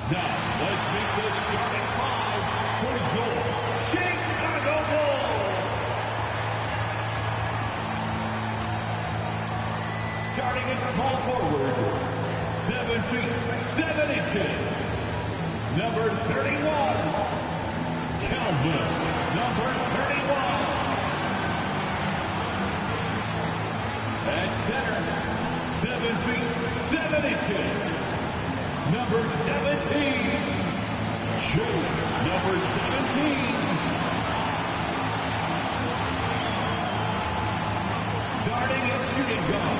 Now, let's meet the starting five for your Chicago Bulls. Starting at small forward, 7 feet, 7 inches. Number 31, Calvin. Number 31. At center, 7 feet, 7 inches. Number 17, Joe. Number 17. Starting at shooting guard,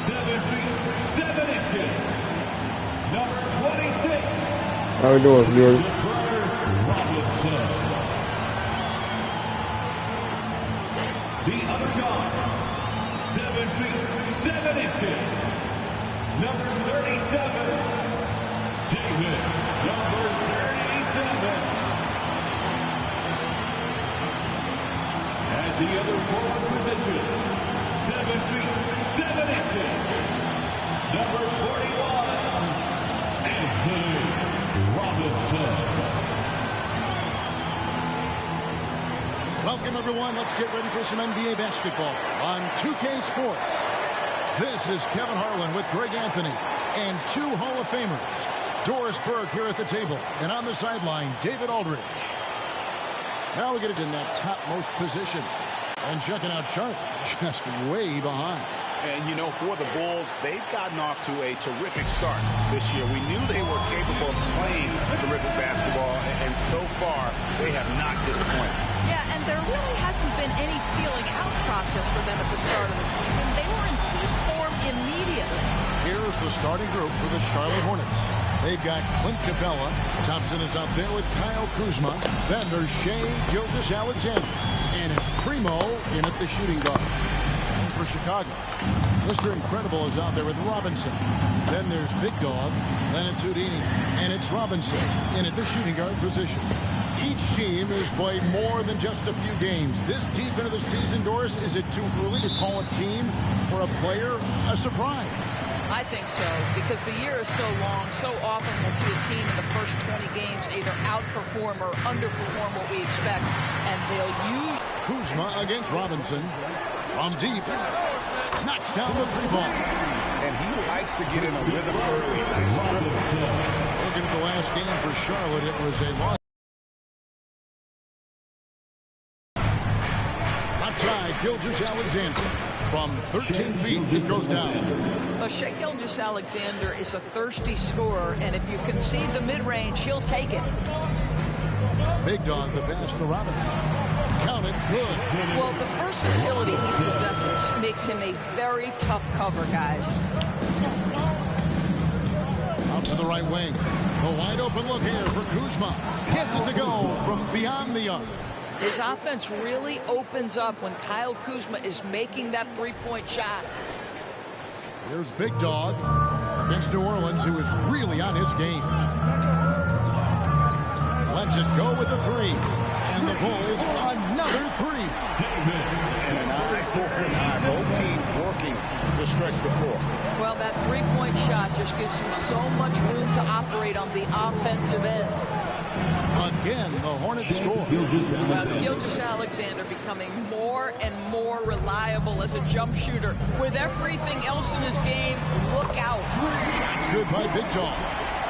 7 feet, 7 inches. Number 26. How we doing, viewers? Robinson. The other guard, 7 feet, 7 inches. Number 37, David. Number 37. At the other forward position, 7 feet, 7 inches. Number 41, Anthony Robinson. Welcome, everyone. Let's get ready for some NBA basketball on 2K Sports. This is Kevin Harlan with Greg Anthony and two Hall of Famers. Doris Burke here at the table, and on the sideline, David Aldridge. Now we get it in that topmost position. And checking out Charlotte, just way behind. And, you know, for the Bulls, they've gotten off to a terrific start this year. We knew they were capable of playing terrific basketball, and so far, they have not disappointed. Yeah, and there really hasn't been any feeling out process for them at the start of the season. They were in peak form immediately. Here's the starting group for the Charlotte Hornets. They've got Clint Capella. Thompson is up there with Kyle Kuzma. Then there's Shai Gilgeous-Alexander. And it's Primo in at the shooting guard. And for Chicago, Mr. Incredible is out there with Robinson. Then there's Big Dog. Then it's Houdini. And it's Robinson in at the shooting guard position. Each team has played more than just a few games. This deep into the season, Doris, is it too early to call a team or a player a surprise? I think so, because the year is so long. So often we'll see a team in the first 20 games either outperform or underperform what we expect, and they'll use Kuzma against Robinson from deep, knocks down the three ball, and he likes to get in a rhythm early. Nice triple. Looking at the last game for Charlotte, it was a loss. Outside, Gilgeous-Alexander from 13 feet, it goes down. Well, Shai Gilgeous-Alexander is a thirsty scorer, and if you concede the mid-range, he'll take it. Big Dog, the pass to Robinson. Count it, good. Well, the versatility he possesses makes him a very tough cover, guys. Out to the right wing. A wide open look here for Kuzma. Gets it to go from beyond the arc. His offense really opens up when Kyle Kuzma is making that three-point shot. Here's Big Dog against New Orleans, who is really on his game. Lets it go with the three. And the Bulls, another three. And an eye for an eye. Both teams working to stretch the floor. Well, that three-point shot just gives you so much room to operate on the offensive end. Again, the Hornets score. Gilgeous-Alexander becoming more and more reliable as a jump shooter. With everything else in his game, look out. Shots good by Big Dog.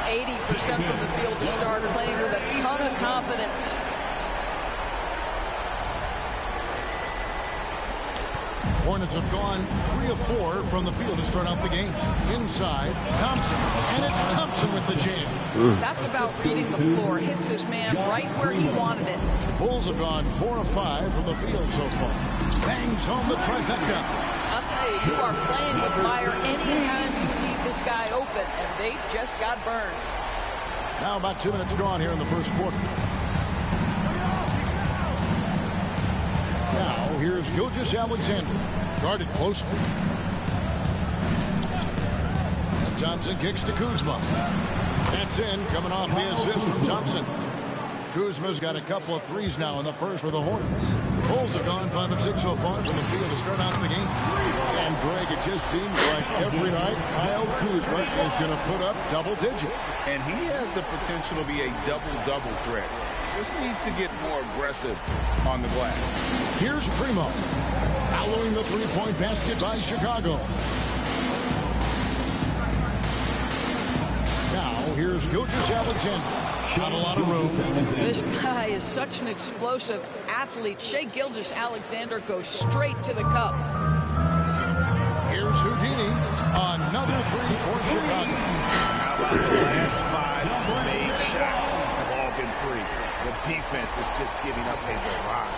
80% from the field to start, playing with a ton of confidence. Hornets have gone 3 of 4 from the field to start out the game. Inside, Thompson, and it's Thompson with the jam. That's about reading the floor. Hits his man right where he wanted it. Bulls have gone 4 of 5 from the field so far. Bangs home the trifecta. I'll tell you, you are playing with fire anytime you leave this guy open, and they just got burned. Now about 2 minutes gone here in the first quarter. Now here's Gilgeous-Alexander, guarded closely. And Thompson kicks to Kuzma. That's in, coming off the assist from Thompson. Kuzma's got a couple of threes now in the first for the Hornets. Bulls have gone 5 of 6 so far from the field to start out the game. And Greg, it just seems like every night Kyle Kuzma is going to put up double digits. And he has the potential to be a double-double threat. Just needs to get more aggressive on the glass. Here's Primo. Following the three-point basket by Chicago. Now, here's Gilgeous-Alexander. Not a lot of room. This guy is such an explosive athlete. Shai Gilgeous-Alexander goes straight to the cup. Here's Houdini. Another three for Chicago. How about the last 5 made shots have all been threes? The defense is just giving up a barrage.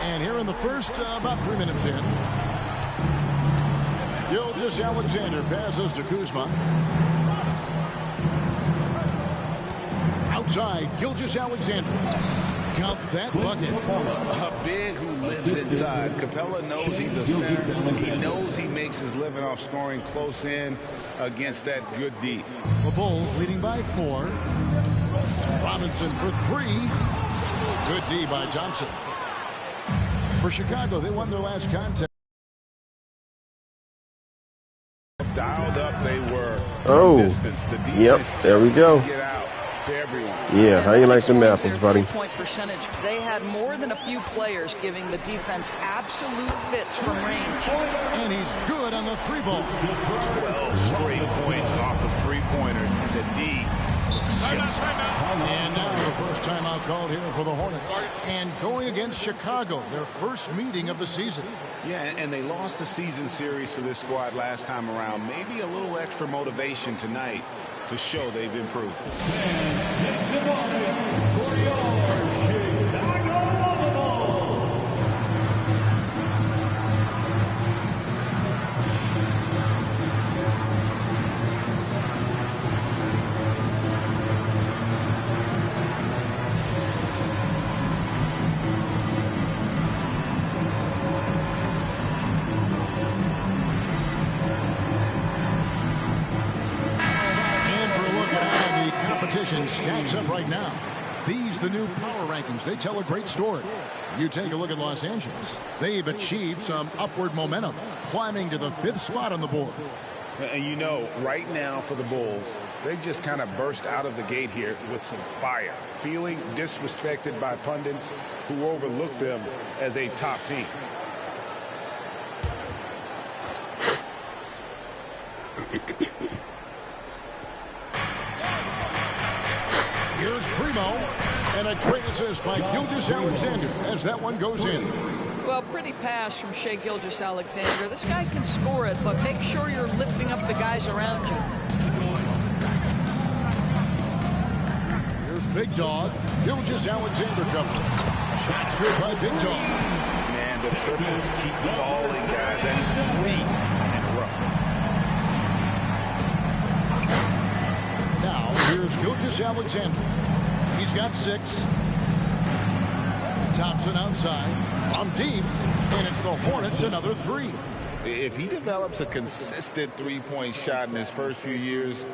And here in the first, about 3 minutes in, Gilgeous-Alexander passes to Kuzma. Outside, Gilgeous-Alexander. Got that bucket. A big who lives inside. Capella knows he's a center. He knows he makes his living off scoring close in against that good D. The Bulls leading by 4. Robinson for 3. Good D by Thompson. For Chicago, they won their last contest. Dialed up, they were. Oh, Distance. The defense yep, there we go. get out to everyone. Yeah, how you like them apples, buddy? Point percentage. They had more than a few players giving the defense absolute fits from range. And he's good on the 3-ball. 12 straight points off of 3-pointers, and the D looks And now the first timeout called here for the Hornets. And going against Chicago, their first meeting of the season. Yeah, and they lost the season series to this squad last time around. Maybe a little extra motivation tonight to show they've improved. Stacks up right now. These, the new power rankings, they tell a great story. You take a look at Los Angeles. They've achieved some upward momentum, climbing to the 5th spot on the board. And you know, right now for the Bulls, they just kind of burst out of the gate here with some fire, feeling disrespected by pundits who overlook them as a top team. Here's Primo, and a great assist by Gilgeous-Alexander as that one goes in. Well, pretty pass from Shai Gilgeous-Alexander. This guy can score it, but make sure you're lifting up the guys around you. Here's Big Dog. Gilgeous-Alexander covered. Shots good by Big Dog. Man, the triples keep falling, guys. That's 3 in a row. Now, here's Gilgeous-Alexander. He's got 6. Thompson outside. On deep. And it's the Hornets another 3. If he develops a consistent 3-point shot in his first few years,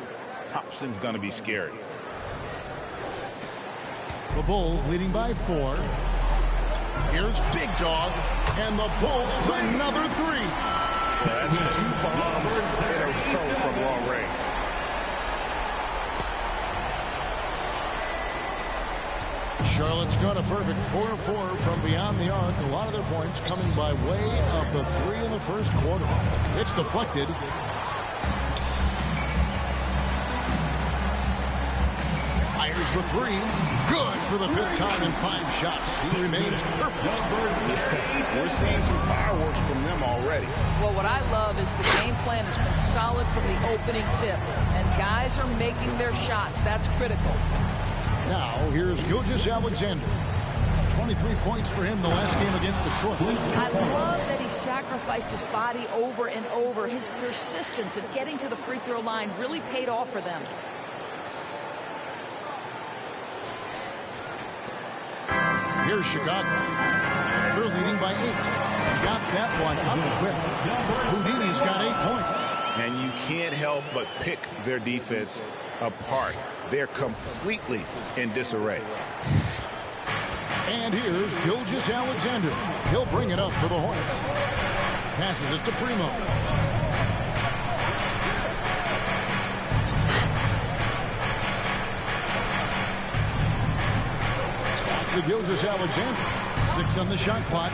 Thompson's going to be scary. The Bulls leading by 4. Here's Big Dog. And the Bulls another 3. Yeah, that's 2 bombs in a row from long range. Charlotte's got a perfect 4-4 from beyond the arc. A lot of their points coming by way of the 3 in the first quarter. It's deflected. Fires the 3. Good for the 5th time in 5 shots. He remains perfect. Yeah, we're seeing some fireworks from them already. Well, what I love is the game plan has been solid from the opening tip, and guys are making their shots. That's critical. Now, here's Gilgeous-Alexander. 23 points for him the last game against Detroit. I love that he sacrificed his body over and over. His persistence at getting to the free throw line really paid off for them. Here's Chicago. They're leading by 8. Got that one up quick. Houdini's got 8 points. And you can't help but pick their defense apart. They're completely in disarray. And here's Gilgeous-Alexander. He'll bring it up for the Hornets. Passes it to Primo. Back to Gilgeous-Alexander. 6 on the shot clock.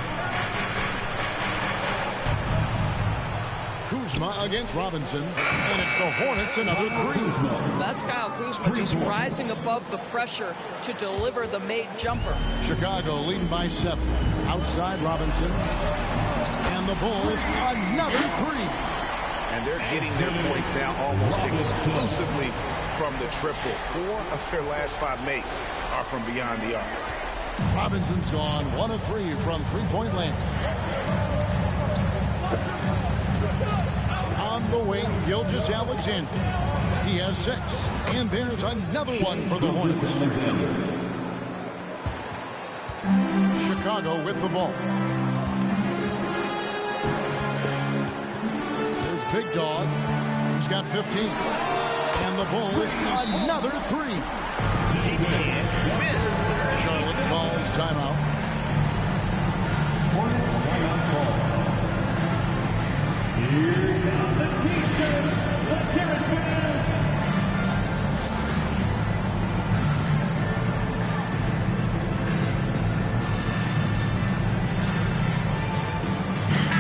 Kuzma against Robinson, and it's the Hornets another 3. That's Kyle Kuzma just rising above the pressure to deliver the made jumper. Chicago leading by 7. Outside Robinson. And the Bulls another 3. And they're getting their points now almost exclusively from the triple. 4 of their last 5 makes are from beyond the arc. Robinson's gone 1 of 3 from three-point land. On the wing, Gilgeous-Alexander. He has 6. And there's another one for the Hornets. Chicago with the ball. There's Big Dog. He's got 15. And the Bulls another 3. He can't miss. Charlotte calls timeout. Hornets timeout call. Here come the T-shirts. Let's hear it, fans.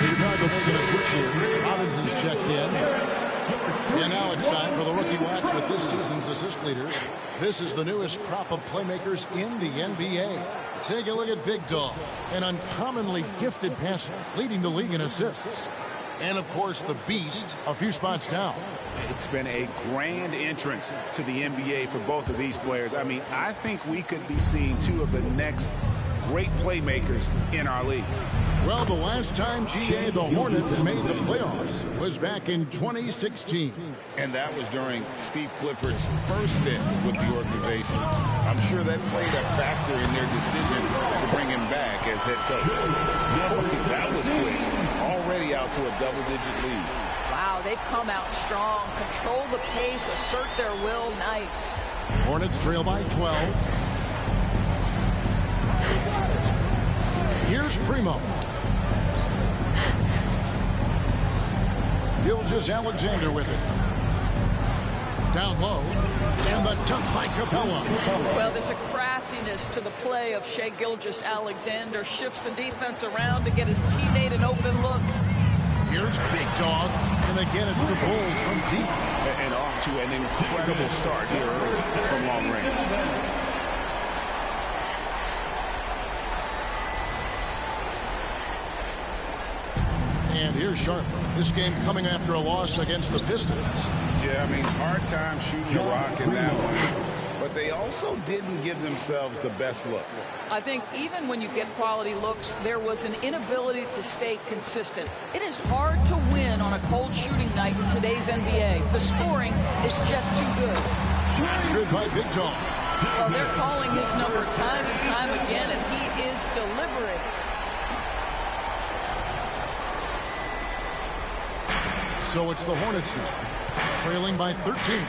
Chicago making a switch here. Robinson's checked in. And now it's time for the Rookie Watch with this season's assist leaders. This is the newest crop of playmakers in the NBA. Take a look at Big Dog, an uncommonly gifted passer, leading the league in assists. And, of course, the Beast, a few spots down. It's been a grand entrance to the NBA for both of these players. I mean, I think we could be seeing 2 of the next great playmakers in our league. Well, the last time, GA, the Hornets made the playoffs was back in 2016. And that was during Steve Clifford's first stint with the organization. I'm sure that played a factor in their decision to bring him back as head coach. That was quick. Already out to a double-digit lead. Wow, they've come out strong. Control the pace, assert their will. Nice. Hornets trail by 12. Here's Primo. Gilgeous-Alexander with it. Down low. And the dunk by Capella. Well, there's a craftiness to the play of Shai Gilgeous-Alexander. Shifts the defense around to get his teammate an open look. Here's Big Dog. And again, it's the Bulls from deep. And off to an incredible start here early from long range. And here's Sharp. This game coming after a loss against the Pistons. Yeah, I mean, hard time shooting the rock in that one. But they also didn't give themselves the best looks. I think even when you get quality looks, there was an inability to stay consistent. It is hard to win on a cold shooting night in today's NBA. The scoring is just too good. That's good by Big Dog. Well, they're calling his number time and time again, and he is deliberate. So it's the Hornets now, trailing by 13.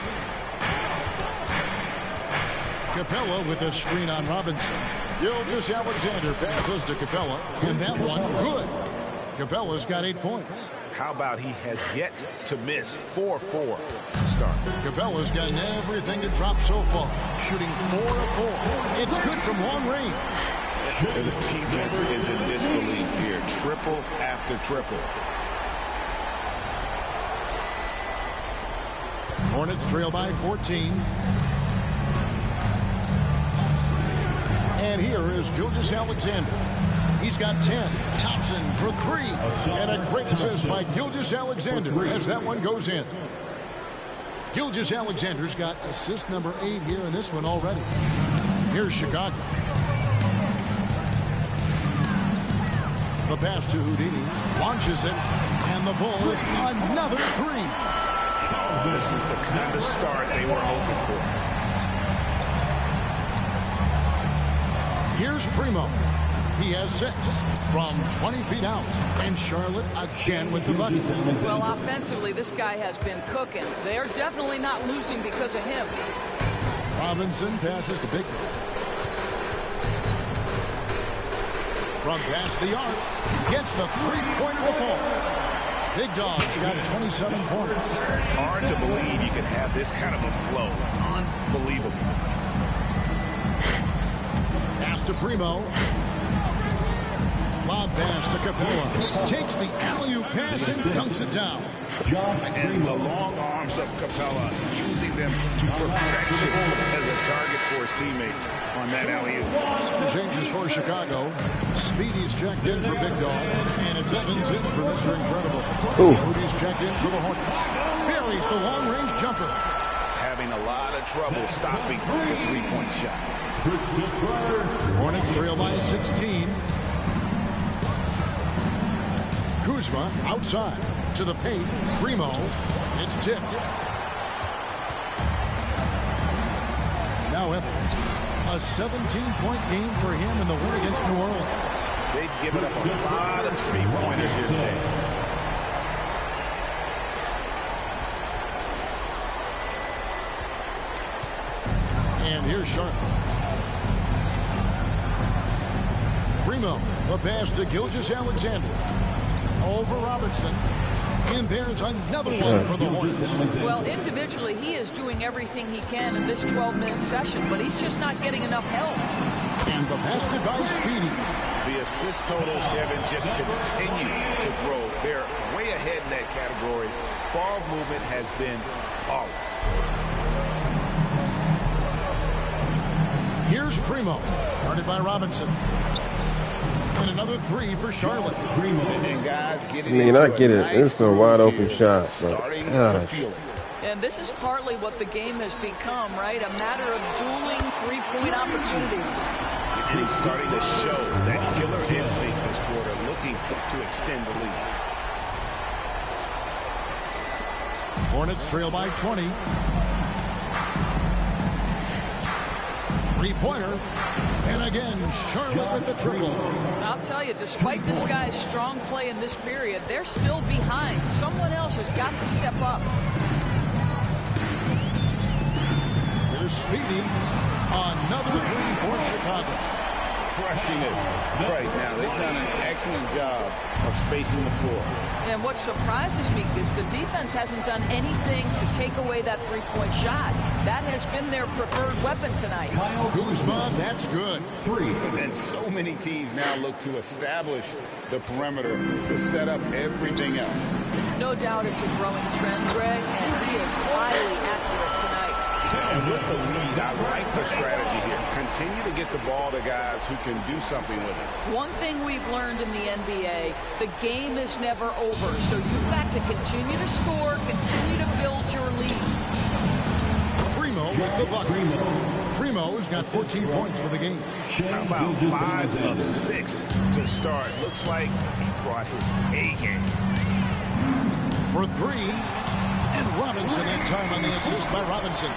Capella with a screen on Robinson. Gilgeous-Alexander passes to Capella, and that one good. Capella's got 8 points. How about he has yet to miss 4-4 to start? Capella's gotten everything to drop so far, shooting 4 of 4. It's good from long range. And the defense is in disbelief here. Triple after triple. Hornets trail by 14. And here is Gilgeous-Alexander. He's got 10. Thompson for 3. And a great assist by Gilgeous-Alexander as that one goes in. Gilgeous-Alexander's got assist number 8 here in this one already. Here's Chicago. The pass to Houdini. Launches it. And the Bulls another 3. This is the kind of start they were hoping for. Here's Primo. He has 6 from 20 feet out. And Charlotte again with the bucket. Well, offensively, this guy has been cooking. They're definitely not losing because of him. Robinson passes to Big Dog. From past the arc, gets the three-pointer to fall. Big Dog's got 27 points. Hard to believe you could have this kind of a flow. Unbelievable. Pass to Primo. Lob pass to Capella. Takes the alley-oop pass and dunks it down. And the long arms of Capella, using them to perfection as a target for his teammates on that alley-oop. Some changes for Chicago. Speedy's checked in for Big Dog. And it's Evans in for Mr. Incredible. Moody's checked in for the Hornets. Buries the long-range jumper. Having a lot of trouble stopping the three-point shot. Hornets trail by 16. Kuzma outside to the paint. Primo. It's tipped. Now Evans. A 17-point game for him in the win against New Orleans. They've given up a lot of three-pointers here today. And here's Charlotte. Primo. The pass to Gilgeous-Alexander. Over Robinson. And there's another one for the Hornets. Well, individually, he is doing everything he can in this 12-minute session, but he's just not getting enough help. And the basket by Speedy. The assist totals, Kevin, just continue to grow. They're way ahead in that category. Ball movement has been flawless. Here's Primo. Started by Robinson. And another 3 for Charlotte. And guys, I get it. It's a wide open shot. Starting to feel it. And this is partly what the game has become, right? A matter of dueling three-point opportunities. And he's starting to show that killer instinct this quarter, looking to extend the lead. Hornets trail by 20. Three-pointer. And again, Charlotte with the triple. I'll tell you, despite this guy's strong play in this period, they're still behind. Someone else has got to step up. Here's Speedy. Another 3 for Chicago. Crushing it right now. They've done an excellent job of spacing the floor. And what surprises me is the defense hasn't done anything to take away that three-point shot. That has been their preferred weapon tonight. Kuzma, that's good. 3. And so many teams now look to establish the perimeter to set up everything else. No doubt it's a growing trend, Greg, and he is highly accurate tonight. And with the lead, I like the strategy here. Continue to get the ball to guys who can do something with it. One thing we've learned in the NBA, the game is never over. So you've got to continue to score, continue to build your lead. Primo with the bucket. Primo's got 14 points for the game. How about 5 of 6 to start? Looks like he brought his A game. For 3. And Robinson that time on the assist by Robinson.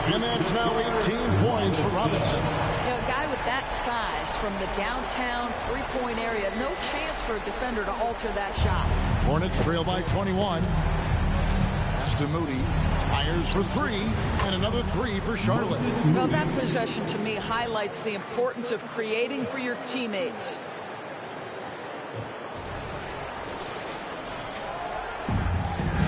And that's now 18 points for Robinson. You know, a guy with that size from the downtown three-point area, no chance for a defender to alter that shot. Hornets trail by 21. Pass to Moody. Fires for 3. And another 3 for Charlotte. Well, that possession to me highlights the importance of creating for your teammates.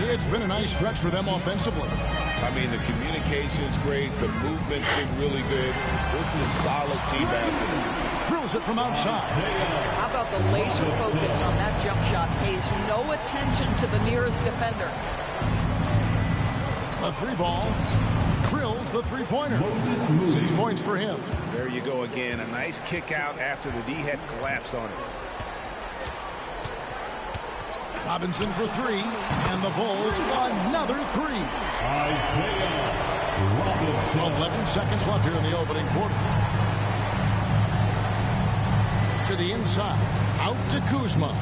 It's been a nice stretch for them offensively. I mean, the communication's great. The movement's been really good. This is solid team basketball. Drills it from outside. How about the laser focus on that jump shot? Pays no attention to the nearest defender. A 3-ball. Drills the three-pointer. 6 points for him. There you go again. A nice kick out after the D had collapsed on it. Robinson for 3. And the Bulls another 3. 11 seconds left here in the opening quarter. To the inside. Out to Kuzma.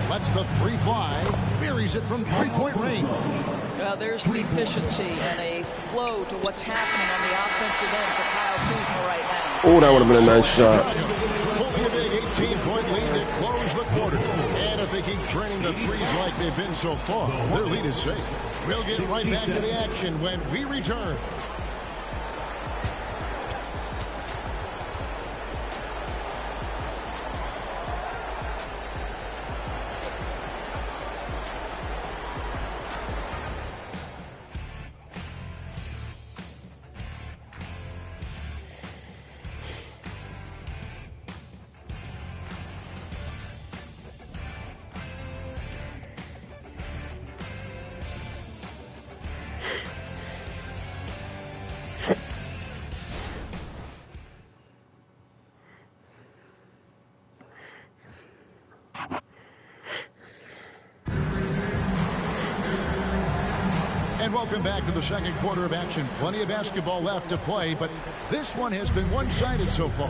Lets the three fly. Buries it from three-point range. There's the efficiency and a flow to what's happening on the offensive end for Kyle Kuzma right now. Oh, that would have been a nice shot. Holding a big 18-point lead to close the quarter. And if they keep draining the threes like they've been so far, their lead is safe. We'll get right back to the action when we return. And welcome back to the second quarter of action. Plenty of basketball left to play, but this one has been one-sided so far.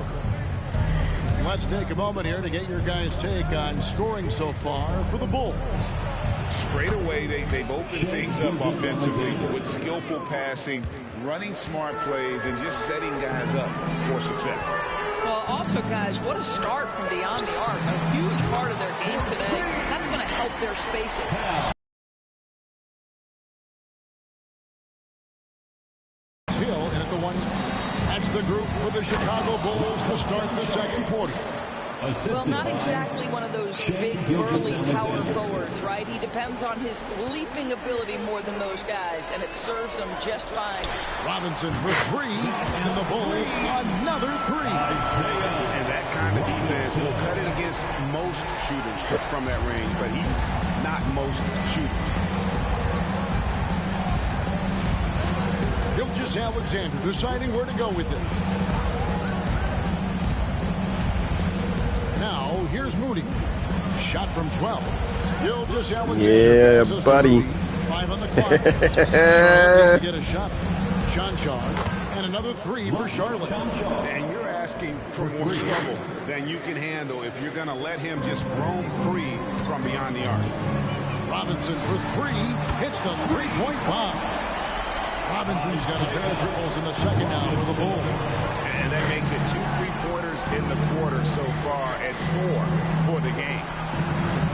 Let's take a moment here to get your guys' take on scoring so far for the Bulls. Straight away, they've opened things up offensively with skillful passing, running smart plays, and just setting guys up for success. Well, also, guys, what a start from beyond the arc. A huge part of their game today. That's going to help their spacing. That's the group for the Chicago Bulls to start the second quarter. Well, not exactly one of those big, burly power forwards, right? He depends on his leaping ability more than those guys, and it serves him just fine. Robinson for three, and the Bulls another three. And that kind of defense will cut it against most shooters from that range, but he's not most shooters. Gilgeous-Alexander deciding where to go with it. Now, here's Moody. Shot from 12. Gilgeous-Alexander. Yeah, buddy. 5 on the clock. Charlotte needs to get a shot. Jonchar. And another three for Charlotte. And you're asking for more trouble than you can handle if you're going to let him just roam free from beyond the arc. Robinson for three. Hits the three-point bomb. Robinson's got a pair of triples in the second now for the Bulls. And that makes it 2 3-pointers in the quarter so far at 4 for the game.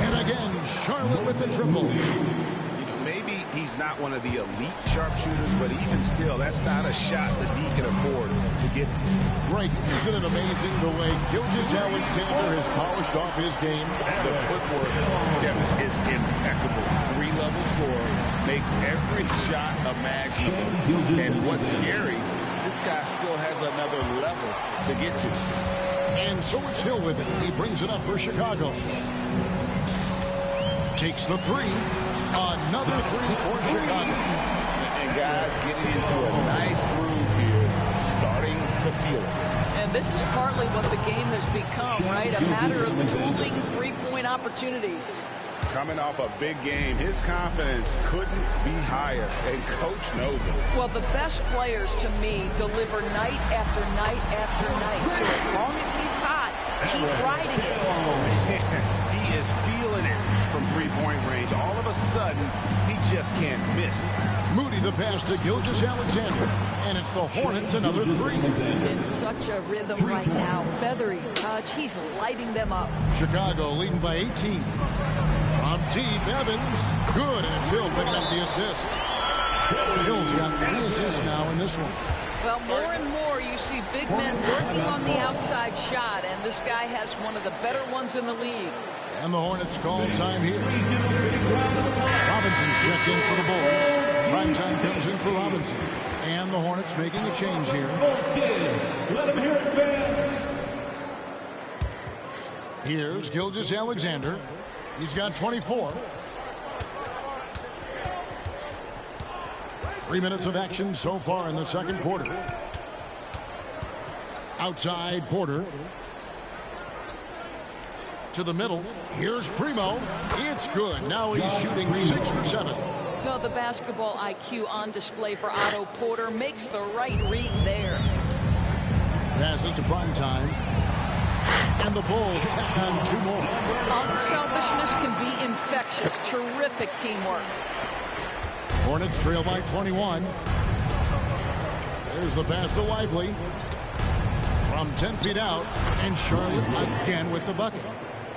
And again, Charlotte with the triple. You know, maybe he's not one of the elite sharpshooters, but even still, that's not a shot that he can afford to get. Greg, isn't it amazing the way Gilgeous-Alexander has polished off his game? The footwork, Kevin, is impeccable. 3-level scorer, makes every shot imaginable. And what's scary, this guy still has another level to get to. And so it's Hill with it. He brings it up for Chicago. Takes the three. Another three for Chicago. And guys getting into a nice groove here, starting to feel it. And this is partly what the game has become, right? A matter of tooling three-point opportunities. Coming off a big game, his confidence couldn't be higher, and Coach knows it. Well, the best players, to me, deliver night after night after night. So as long as he's hot, keep riding it. He is feeling it from three-point range. All of a sudden, he just can't miss. Moody the pass to Gilgeous-Alexander. And it's the Hornets another three. In such a rhythm right now. Feathery touch. He's lighting them up. Chicago leading by 18. From deep, Evans. Good, and it's Hill picking up the assist. Hill's got 3 assists now in this one. Well, more and more you see big men working on the outside shot, and this guy has one of the better ones in the league. And the Hornets call time here. Robinson's checked in for the Bulls. Prime time comes in for Robinson. And the Hornets making a change here. Let him hear it, fans. Here's Gilgeous-Alexander. He's got 24. 3 minutes of action so far in the second quarter. Outside Porter. To the middle. Here's Primo. It's good. Now he's shooting 6 for 7. Well, the basketball IQ on display for Otto Porter makes the right read there. Passes to prime time. And the Bulls tack on 2 more. Unselfishness can be infectious. Terrific teamwork. Hornets trail by 21. There's the pass to Lively. From 10 feet out, and Charlotte again with the bucket.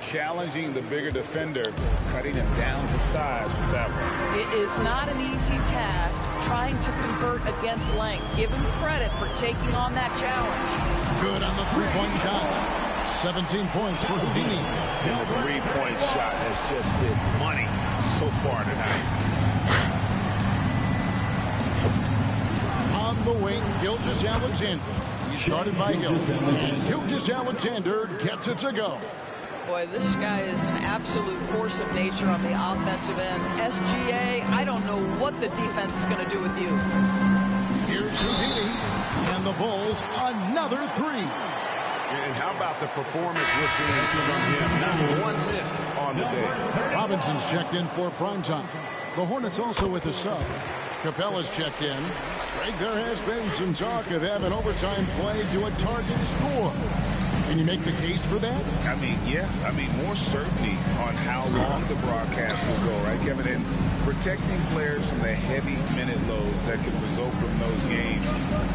Challenging the bigger defender, cutting him down to size with that one. It is not an easy task trying to convert against length. Give him credit for taking on that challenge. Good on the 3-point shot. 17 points for Houdini. And the 3-point shot has just been money so far tonight. On the wing, Gilgeous-Alexander. He's guarded by Hill. And Gilgeous-Alexander gets it to go. Boy, this guy is an absolute force of nature on the offensive end. SGA, I don't know what the defense is going to do with you. Here's Houdini. And the Bulls, another 3. And how about the performance we're seeing from him? Not one miss on the day. Robinson's checked in for primetime. The Hornets also with a sub. Capella's checked in. Greg, there has been some talk of having overtime play do a target score. Can you make the case for that? I mean, yeah. I mean, more certainty on how long the broadcast will go, right, Kevin? And protecting players from the heavy minute loads that can result from those games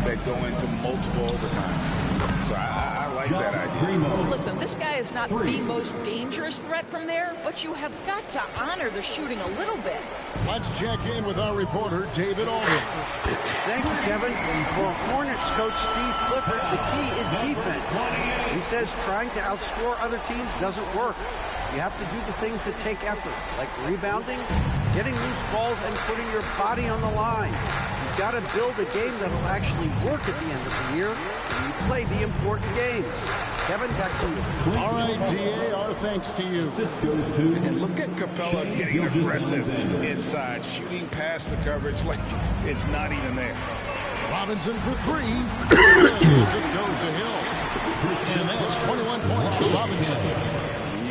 that go into multiple overtimes. So I like that idea. Listen, this guy is not the most dangerous threat from there, but you have got to honor the shooting a little bit. Let's check in with our reporter, David Aldridge. Thank you, Kevin. For Hornets coach Steve Clifford, the key is defense. He says trying to outscore other teams doesn't work. You have to do the things that take effort, like rebounding, getting loose balls, and putting your body on the line. You've got to build a game that will actually work at the end of the year when you play the important games. Kevin, back to you. All right, DA, our thanks to you. And look at Capella getting aggressive inside, shooting past the coverage like it's not even there. Robinson for 3. This goes to Hill. And that's 21 points for Robinson.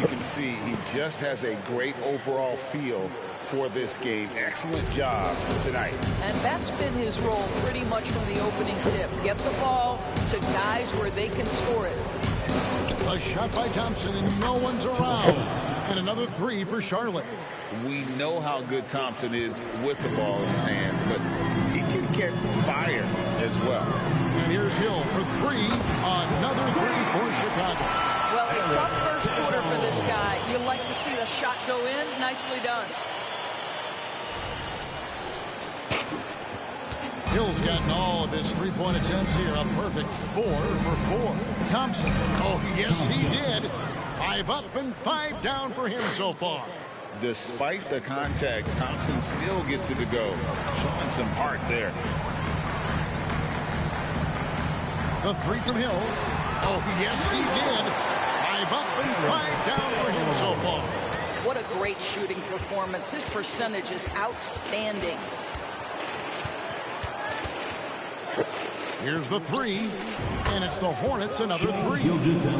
You can see he just has a great overall feel for this game. Excellent job tonight. And that's been his role pretty much from the opening tip. Get the ball to guys where they can score it. A shot by Thompson, and no one's around. And another 3 for Charlotte. We know how good Thompson is with the ball in his hands, but he can get fire as well. And here's Hill for 3. Another 3 for Chicago. Well, a tough first quarter for this guy. You like to see the shot go in. Nicely done. Hill's gotten all of his 3-point attempts here. A perfect 4 for 4. Thompson. Oh, yes, he did. 5 up and 5 down for him so far. Despite the contact, Thompson still gets it to go. Showing some heart there. The 3 from Hill. Oh, yes, he did. 5 up and 5 down for him so far. What a great shooting performance. His percentage is outstanding. Here's the 3, and it's the Hornets another 3.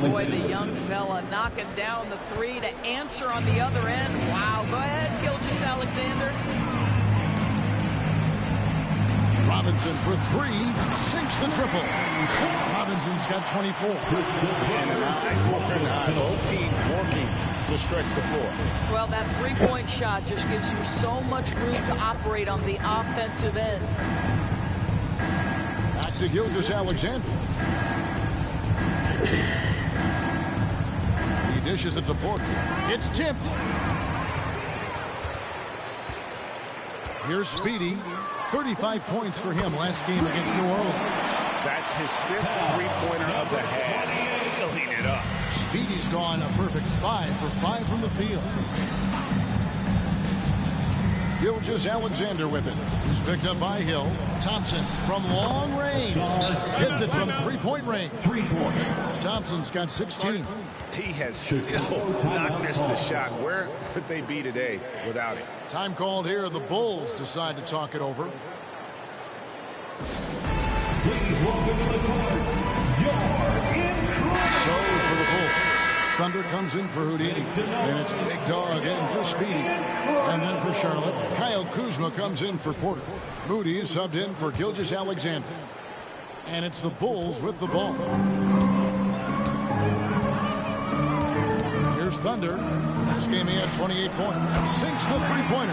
Boy, the young fella knocking down the 3 to answer on the other end. Wow, go ahead, Gilgeous-Alexander. Robinson for 3, sinks the triple. Robinson's got 24. And an eye for an eye. Both teams working to stretch the floor. Well, that 3-point shot just gives you so much room to operate on the offensive end. Back to Gilgeous-Alexander. He dishes it to Porter. It's tipped. Here's Speedy. 35 points for him last game against New Orleans. That's his 5th three-pointer of the half. Filling it up. Speedy's gone a perfect 5 for 5 from the field. Gilgeous-Alexander with it. He's picked up by Hill. Thompson from long range. Hits it from 3-point range. 3 points. Thompson's got 16. He has still not missed a shot. Where could they be today without it? Time called here. The Bulls decide to talk it over. Please welcome to the court, So for the Bulls, Thunder comes in for Houdini. And it's Big Dog in for Speedy. And then for Charlotte, Kyle Kuzma comes in for Porter. Moody is subbed in for Gilgeous-Alexander. And it's the Bulls with the ball. Here's Thunder. This game he had 28 points. Sinks the three-pointer.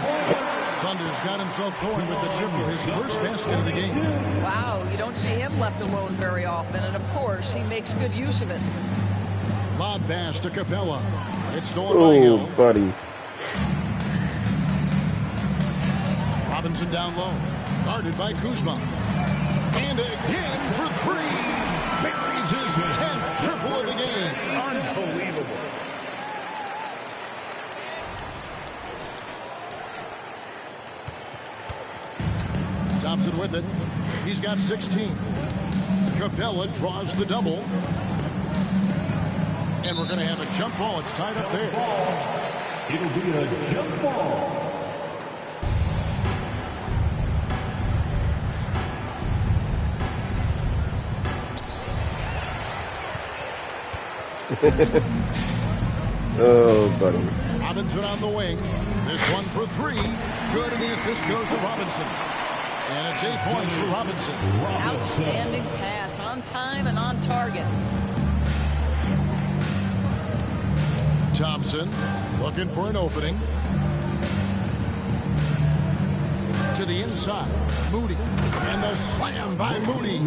Thunder's got himself going with the triple, his first basket of the game. Wow, you don't see him left alone very often, and of course, he makes good use of it. Lob pass to Capella. It's stolen by Hill. Oh, buddy. Robinson down low. Guarded by Kuzma. And again for three. Buries his 10th triple of the game. Unbelievable. Thompson with it. He's got 16. Capella draws the double. And we're going to have a jump ball. It's tied up there. It'll be a jump ball. Oh, buddy. Robinson on the wing. This one for three. Good, and the assist goes to Robinson. And it's 8 points for Robinson. Outstanding pass, on time and on target. Thompson looking for an opening. To the inside. Moody. And the slam by Moody.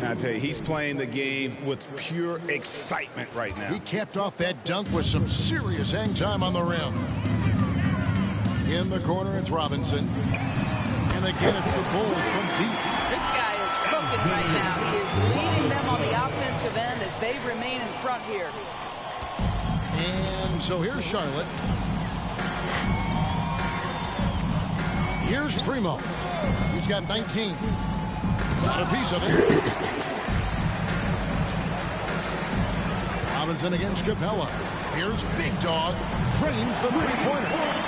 I tell you, he's playing the game with pure excitement right now. He capped off that dunk with some serious hang time on the rim. In the corner, it's Robinson. And again, it's the Bulls from deep. This guy is cooking right now. He is leading them on the offensive end as they remain in front here. And so here's Charlotte. Here's Primo. He's got 19. Got a piece of it. Robinson against Capella. Here's Big Dog. Drains the three-pointer.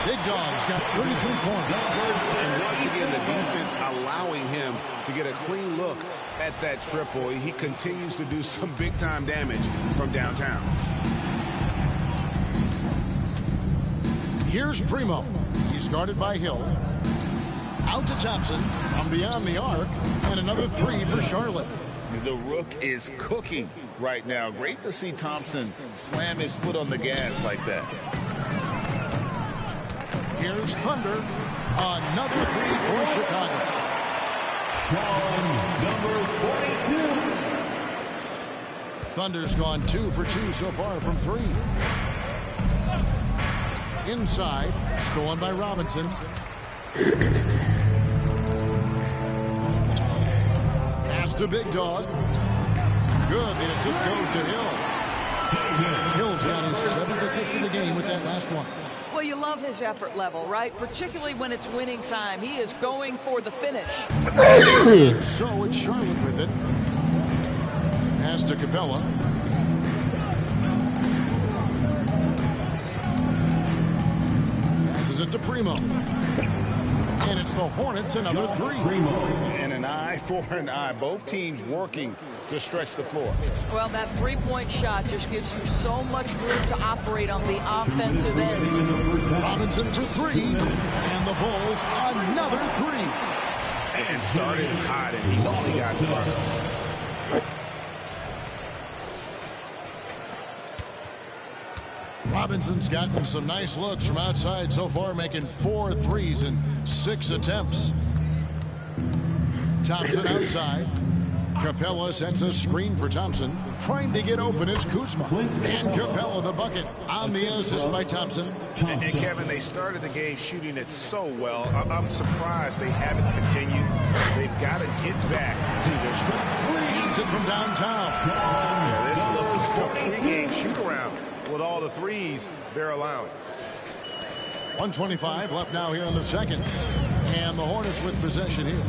Big Dog's got 33 points. And once again, the defense allowing him to get a clean look at that triple. He continues to do some big-time damage from downtown. Here's Primo. He's guarded by Hill. Out to Thompson from beyond the arc. And another three for Charlotte. The Rook is cooking right now. Great to see Thompson slam his foot on the gas like that. Here's Thunder. Another three for Chicago. Number 42. Thunder's gone 2 for 2 so far from 3. Inside, stolen by Robinson. Pass to Big Dog. Good, the assist goes to Hill. Hill's got his 7th assist of the game with that last one. Well, you love his effort level, right? Particularly when it's winning time. He is going for the finish. So it's Charlotte with it. Pass to Capella. Passes it to Primo. And it's the Hornets, another three. And an eye for an eye. Both teams working to stretch the floor. Well, that three-point shot just gives you so much room to operate on the offensive end. Robinson for three. And the Bulls, another three. And started hot, and he's only got one. Robinson's gotten some nice looks from outside so far, making 4 threes in 6 attempts. Thompson outside. Capella sets a screen for Thompson. Trying to get open is Kuzma. And Capella the bucket on the assist by Thompson. And Kevin, they started the game shooting it so well. I'm surprised they haven't continued. They've got to get back to their strength. Feeds it from downtown. Yeah, this looks like a pregame shoot-around with all the threes they're allowing. 1:25 left now here in the second. And the Hornets with possession here.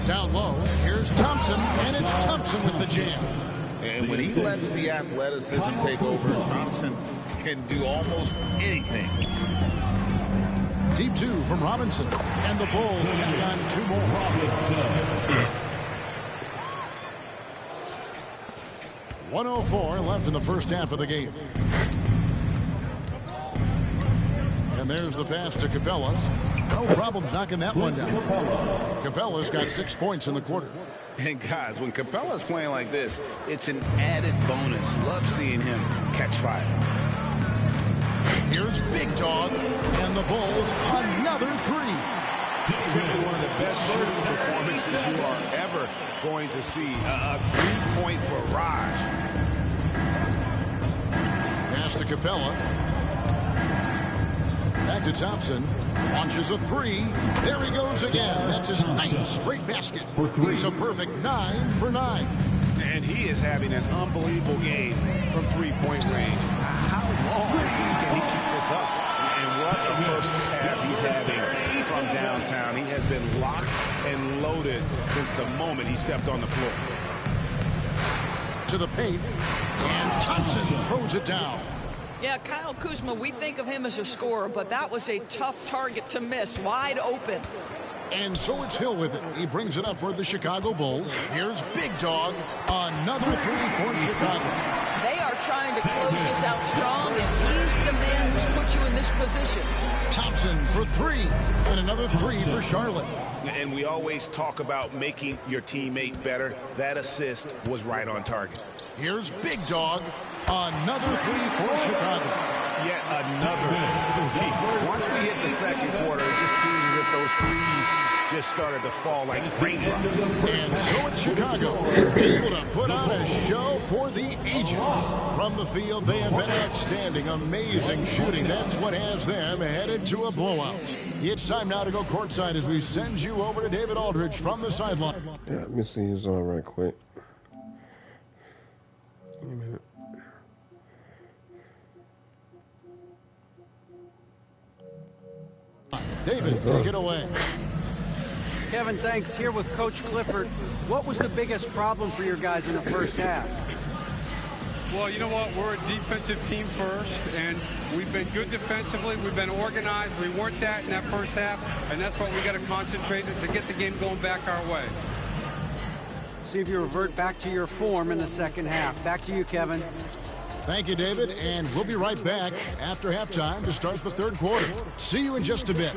Down low, here's Thompson, and it's Thompson with the jam. And when he lets the athleticism take over, Thompson can do almost anything. Deep 2 from Robinson, and the Bulls tack on 2 more. 1:04 left in the first half of the game. And there's the pass to Capella. No problems knocking that one down. Capella's got 6 points in the quarter. And guys, when Capella's playing like this, it's an added bonus. Love seeing him catch fire. Here's Big Dog and the Bulls another three. Simply one of the best shooting performances you are ever going to see. A three-point barrage. Pass to Capella. Back to Thompson. Launches a three. There he goes again. That's his 9th straight basket. He's a perfect 9 for 9. And he is having an unbelievable game from three-point range. How long can he keep this up? And what the first half he's having from downtown. He has been locked and loaded since the moment he stepped on the floor. To the paint. And Thompson throws it down. Yeah, Kyle Kuzma, we think of him as a scorer, but that was a tough target to miss, wide open. And so it's Hill with it. He brings it up for the Chicago Bulls. Here's Big Dog. Another three for Chicago. They are trying to close this out strong, and he's the man who's put you in this position. Thompson for three. And another three for Charlotte. And we always talk about making your teammate better. That assist was right on target. Here's Big Dog. Another three for Chicago. Yet another three. Once we hit the second quarter, it just seems as if those threes just started to fall like raindrops. And so it's Chicago, able to put on a show for the ages. From the field, they have been outstanding, amazing shooting. That's what has them headed to a blowout. It's time now to go courtside as we send you over to David Aldridge from the sideline. Yeah, let me see his on right quick. Give me a minute. David, take it away. Kevin, thanks. Here with Coach Clifford. What was the biggest problem for your guys in the first half? Well, you know what? We're a defensive team first, and we've been good defensively. We've been organized. We weren't that in that first half, and that's what we got to concentrate on to get the game going back our way. See if you revert back to your form in the second half. Back to you, Kevin. Thank you, David, and we'll be right back after halftime to start the third quarter. See you in just a bit.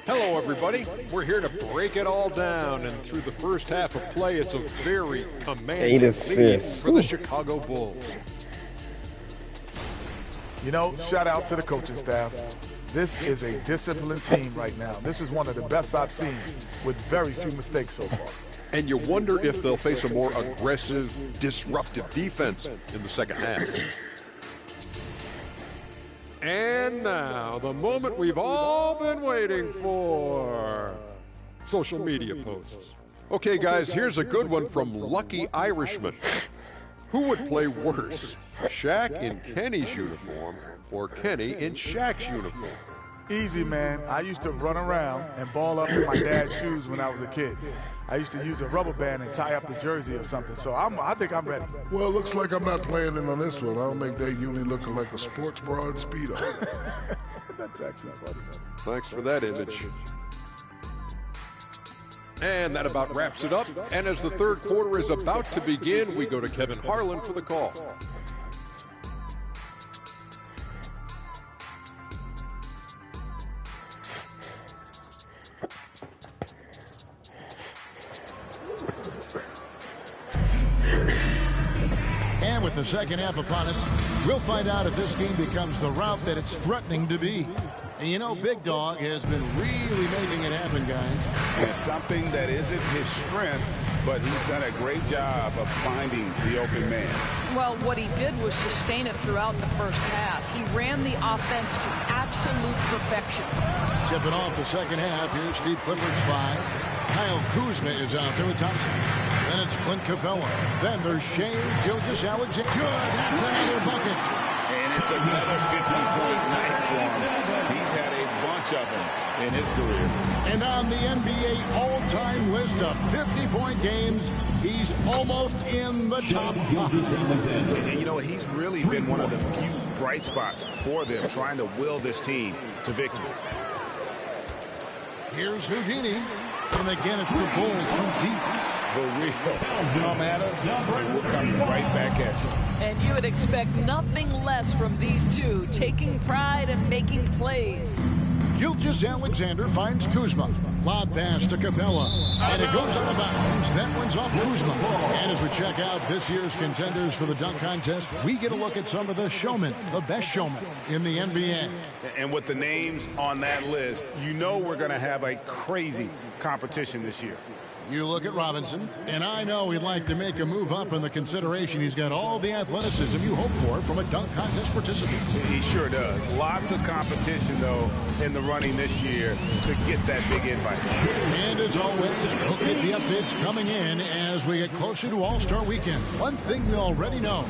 Hello, everybody. We're here to break it all down, and through the first half of play, it's a very commanding lead for the Chicago Bulls. You know, shout out to the coaching staff. This is a disciplined team right now. This is one of the best I've seen with very few mistakes so far. And you wonder if they'll face a more aggressive, disruptive defense in the second half. And now, the moment we've all been waiting for. Social media posts. Okay, guys, here's a good one from Lucky Irishman. Who would play worse, Shaq in Kenny's uniform or Kenny in Shaq's uniform? Easy, man. I used to run around and ball up in my dad's shoes when I was a kid. I used to use a rubber band and tie up the jersey or something, so I think I'm ready. Well, looks like I'm not playing in on this one. I'll make that uni looking like a sports bra and Speedo. That's actually funny. Thanks for that image. And that about wraps it up. And as the third quarter is about to begin, we go to Kevin Harlan for the call. And with the second half upon us, we'll find out if this game becomes the route that it's threatening to be. And you know, Big Dog has been really making it happen, guys. It's something that isn't his strength, but he's done a great job of finding the open man. Well, what he did was sustain it throughout the first half. He ran the offense to absolute perfection. Tipping off the second half. Here's Steve Clifford's five. Kyle Kuzma is out there with Thompson. Then it's Clint Capella. Then there's Shea Gilgeous-Alexander. Good, that's another bucket. And it's another 50-point night for him. He's had a bunch of them in his career. And on the NBA all-time list of 50-point games, he's almost in the top 5. And you know, he's really been one of the few bright spots for them, trying to will this team to victory. Here's Houdini. And again, it's the Bulls from deep. for real. Come at us, and we're coming right back at you. And you would expect nothing less from these two, taking pride and making plays. Gilgeous-Alexander finds Kuzma. Lob pass to Capella. And it goes out of bounds. That one's off Kuzma. And as we check out this year's contenders for the dunk contest, we get a look at some of the showmen, the best showmen in the NBA. And with the names on that list, you know we're going to have a crazy competition this year. You look at Robinson, and I know he'd like to make a move up in the consideration. He's got all the athleticism you hope for from a dunk contest participant. He sure does. Lots of competition, though, in the running this year to get that big invite. And as always, look at the updates coming in as we get closer to All-Star Weekend. One thing we already know,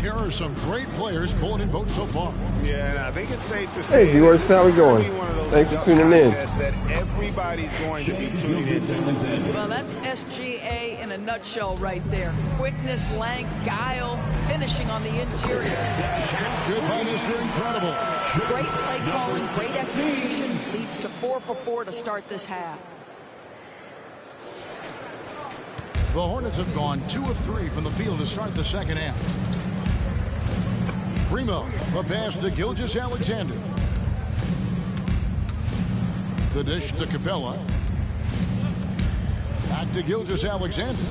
there are some great players pulling in votes so far. Yeah, and I think it's safe to say. Hey, viewers, how we going? Thanks for tuning in. That everybody's going to be tuning into. Well, that's SGA in a nutshell right there. Quickness, length, guile, finishing on the interior. Shots good by Mr. Incredible. Great play calling, great execution. Leads to 4 for 4 to start this half. The Hornets have gone 2 of 3 from the field to start the second half. Primo, the pass to Gilgeous-Alexander. The dish to Capella. Back to Gilgeous-Alexander.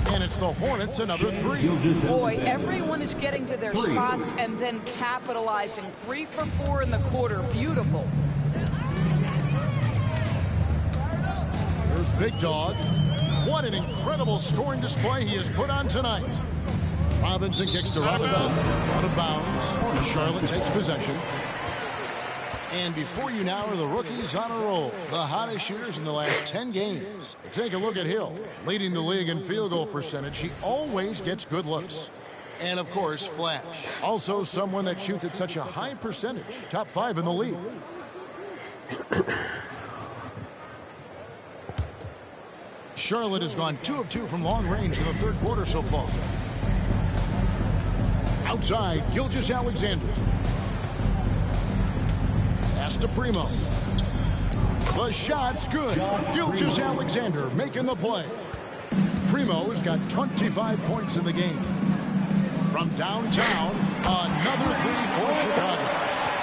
And it's the Hornets another 3. Boy, everyone is getting to their spots and then capitalizing. 3 for 4 in the quarter. Beautiful. Here's Big Dog. What an incredible scoring display he has put on tonight. Robinson kicks to Robinson. Out of bounds. Charlotte takes possession. And before you now are the rookies on a roll. The hottest shooters in the last 10 games. Take a look at Hill. Leading the league in field goal percentage. He always gets good looks. And of course, Flash. Also someone that shoots at such a high percentage. Top 5 in the league. Charlotte has gone 2 of 2 from long range in the third quarter so far. Outside, Gilgeous-Alexander. Pass to Primo. The shot's good. Gilgeous-Alexander making the play. Primo's got 25 points in the game. From downtown, another 3 for Chicago.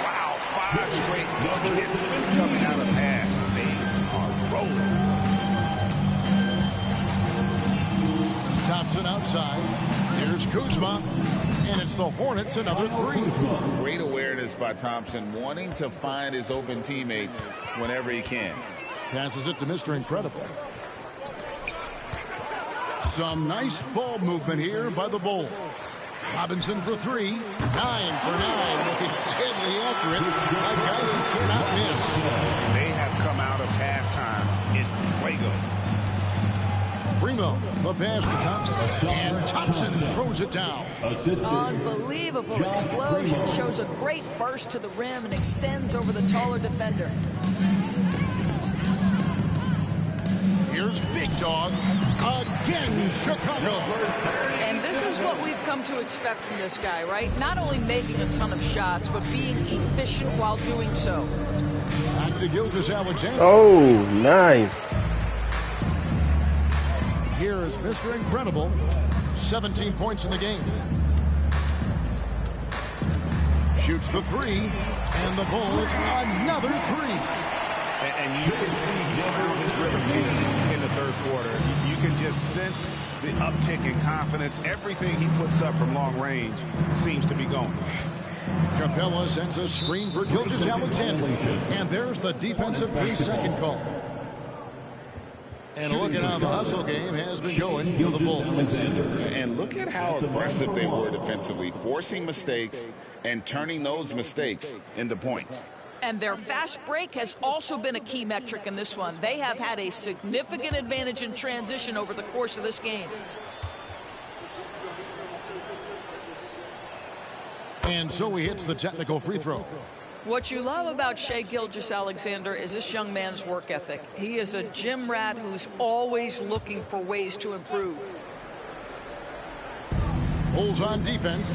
Wow, 5 straight buckets coming out of half. They are rolling. Thompson outside. Here's Kuzma. And it's the Hornets another 3. Great awareness by Thompson, wanting to find his open teammates whenever he can. Passes it to Mr. Incredible. Some nice ball movement here by the Bulls. Robinson for 3. 9 for 9. Looking deadly accurate. Like guys he cannot miss. They have come out of halftime in fuego. Primo, the pass to Thompson. And Thompson throws it down. Unbelievable explosion. Shows a great burst to the rim and extends over the taller defender. Here's Big Dog. Again, Chicago. And this is what we've come to expect from this guy, right? Not only making a ton of shots, but being efficient while doing so. Back to Gilgeous-Alexander. Oh, nice. Here is Mr. Incredible. 17 points in the game. Shoots the 3. And the Bulls another 3. And you can see he's found his rhythm here in the third quarter. You can just sense the uptick in confidence. Everything he puts up from long range seems to be going. Capella sends a screen for Gilgeous-Alexander. And there's the defensive 3-second call. And look at how the hustle game has been going for the Bulls. And look at how aggressive they were defensively, forcing mistakes and turning those mistakes into points. And their fast break has also been a key metric in this one. They have had a significant advantage in transition over the course of this game. And so he hits the technical free throw. What you love about Shai Gilgeous-Alexander is this young man's work ethic. He is a gym rat who's always looking for ways to improve. Bulls on defense.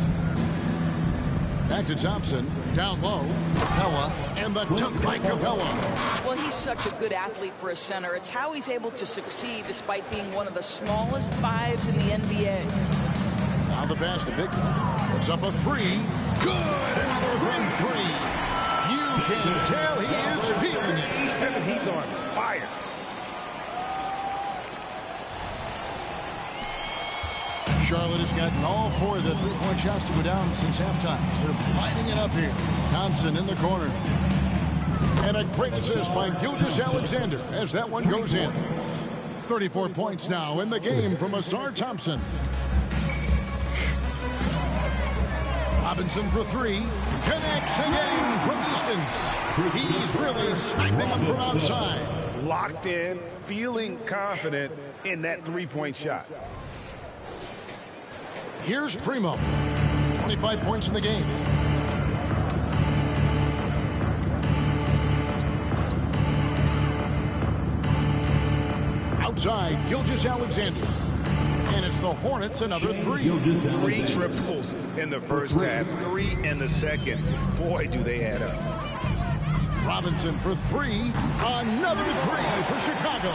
Back to Thompson. Down low. Capella. And the dunk by Capella. Well, he's such a good athlete for a center. It's how he's able to succeed despite being one of the smallest fives in the NBA. Now the pass to Big Dog. Puts up a three. Good. Another from three. You can tell he is feeling it. He's on fire. Charlotte has gotten all 4 of the three-point shots to go down since halftime. They're lining it up here. Thompson in the corner. And a great assist by Gilgeous-Alexander as that one goes in. 34 points now in the game from Ausar Thompson. Robinson for 3. Connects again from distance. He's really sniping them from outside. Locked in, feeling confident in that three-point shot. Here's Primo. 25 points in the game. Outside, Gilgeous-Alexander. And it's the Hornets, another 3. 3 triples in the first half, 3 in the second. Boy, do they add up. Robinson for 3. Another 3 for Chicago.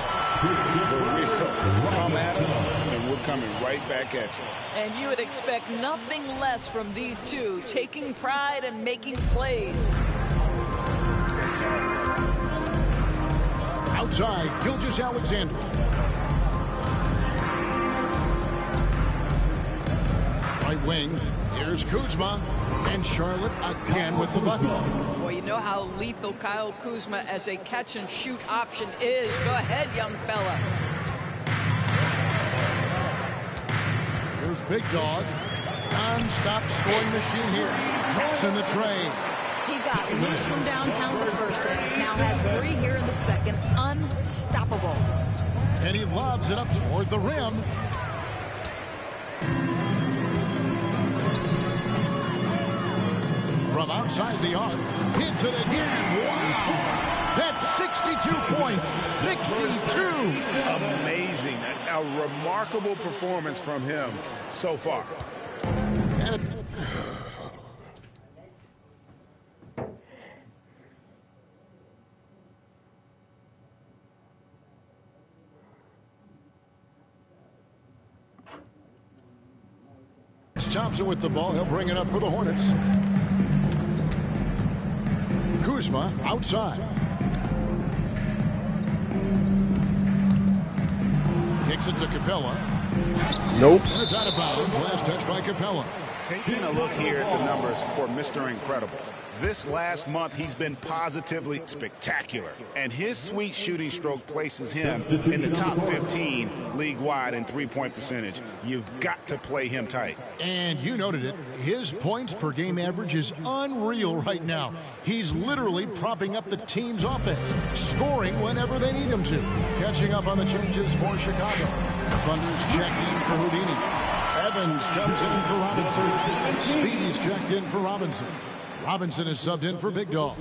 Come at us, and we're coming right back at you. And you would expect nothing less from these two, taking pride and making plays. Outside, Gilgeous-Alexander. Right wing, here's Kuzma. And Charlotte again with the bucket. Well, you know how lethal Kyle Kuzma as a catch-and-shoot option is. Go ahead, young fella. Here's Big Dog. Non-stop scoring machine here. Drops in the tray. He got loose from downtown the first half. Now has 3 here in the second. Unstoppable. And he lobs it up toward the rim. From outside the arc. Hits it again. Wow. That's 62 points. 62. Amazing. A remarkable performance from him so far. And Thompson with the ball. He'll bring it up for the Hornets. Kuzma outside. Kicks it to Capella. Nope. And it's out of bounds. Last touch by Capella. Taking a look here at the numbers for Mr. Incredible. This last month, he's been positively spectacular. And his sweet shooting stroke places him in the top 15 league-wide in three-point percentage. You've got to play him tight. And you noted it. His points per game average is unreal right now. He's literally propping up the team's offense, scoring whenever they need him to. Catching up on the changes for Chicago. Thunder's checked in for Houdini. Evans comes in for Robinson. Speedy's checked in for Robinson. Robinson is subbed in for Big Dog.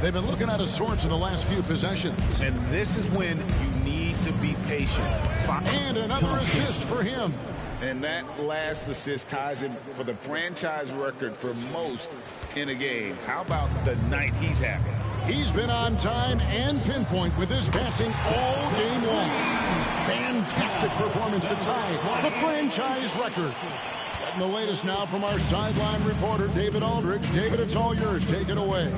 They've been looking out of sorts in the last few possessions. And this is when you need to be patient. And another assist for him. And that last assist ties him for the franchise record for most in a game. How about the night he's having? He's been on time and pinpoint with his passing all game long. Fantastic performance to tie the franchise record. Getting the latest now from our sideline reporter, David Aldridge. David, it's all yours. Take it away.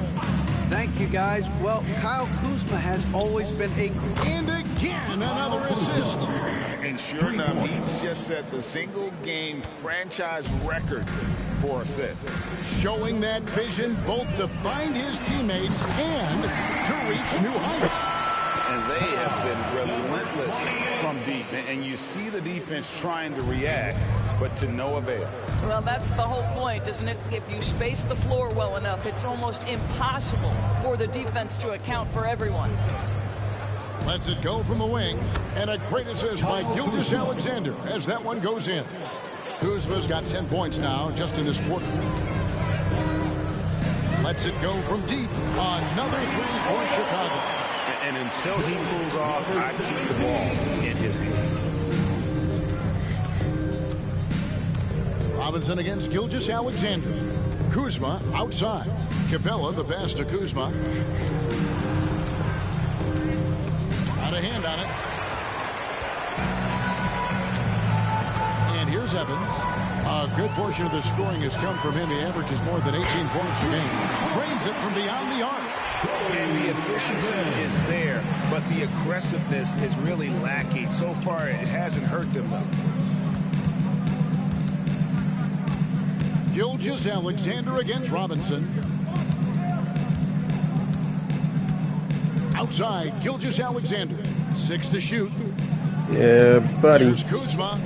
Thank you, guys. Well, Kyle Kuzma has always been a... And again, another assist. And sure enough, he just set the single-game franchise record for assists. Showing that vision both to find his teammates and to reach new heights. And they have been relentless from deep. And you see the defense trying to react, but to no avail. Well, that's the whole point, isn't it? If you space the floor well enough, it's almost impossible for the defense to account for everyone. Lets it go from the wing. And a great assist by Gilgeous-Alexander as that one goes in. Kuzma's got 10 points now just in this quarter. Lets it go from deep. Another 3 for Chicago. And until he pulls off, I keep the ball in his hand. Robinson against Gilgeous-Alexander. Kuzma outside. Capella the pass to Kuzma. Got a hand on it. And here's Evans. A good portion of the scoring has come from him. He averages more than 18 points a game. Trains it from beyond the arc. And the efficiency is there, but the aggressiveness is really lacking. So far, it hasn't hurt them, though. Gilgeous-Alexander against Robinson. Outside, Gilgeous-Alexander. 6 to shoot. Yeah, buddy. Here's Kuzma.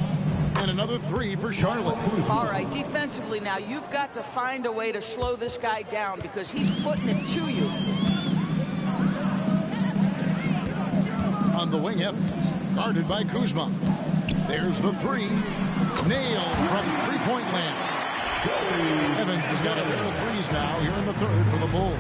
And another 3 for Charlotte. All right, defensively now, you've got to find a way to slow this guy down because he's putting it to you. On the wing, Evans, guarded by Kuzma. There's the 3. Nailed from three-point land. Evans has got a pair of 3s now here in the third for the Bulls.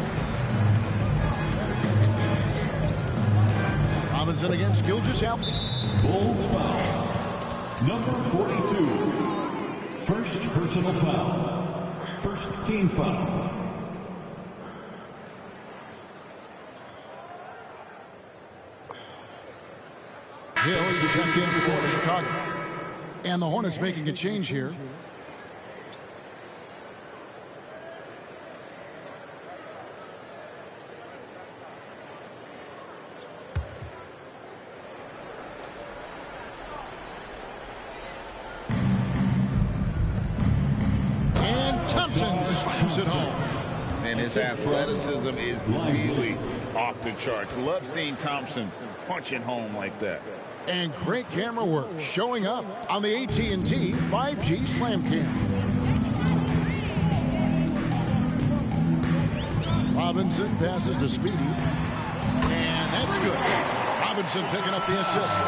Robinson against Gilgeous-Alexander. Bulls foul. Number 42. First personal foul. First team foul. Hill is checked in for Chicago. And the Hornets making a change here. It home. And his athleticism is really off the charts. Love seeing Thompson punching home like that. And great camera work showing up on the AT&T 5G Slam Cam. Robinson passes to Speedy. And that's good. Robinson picking up the assist.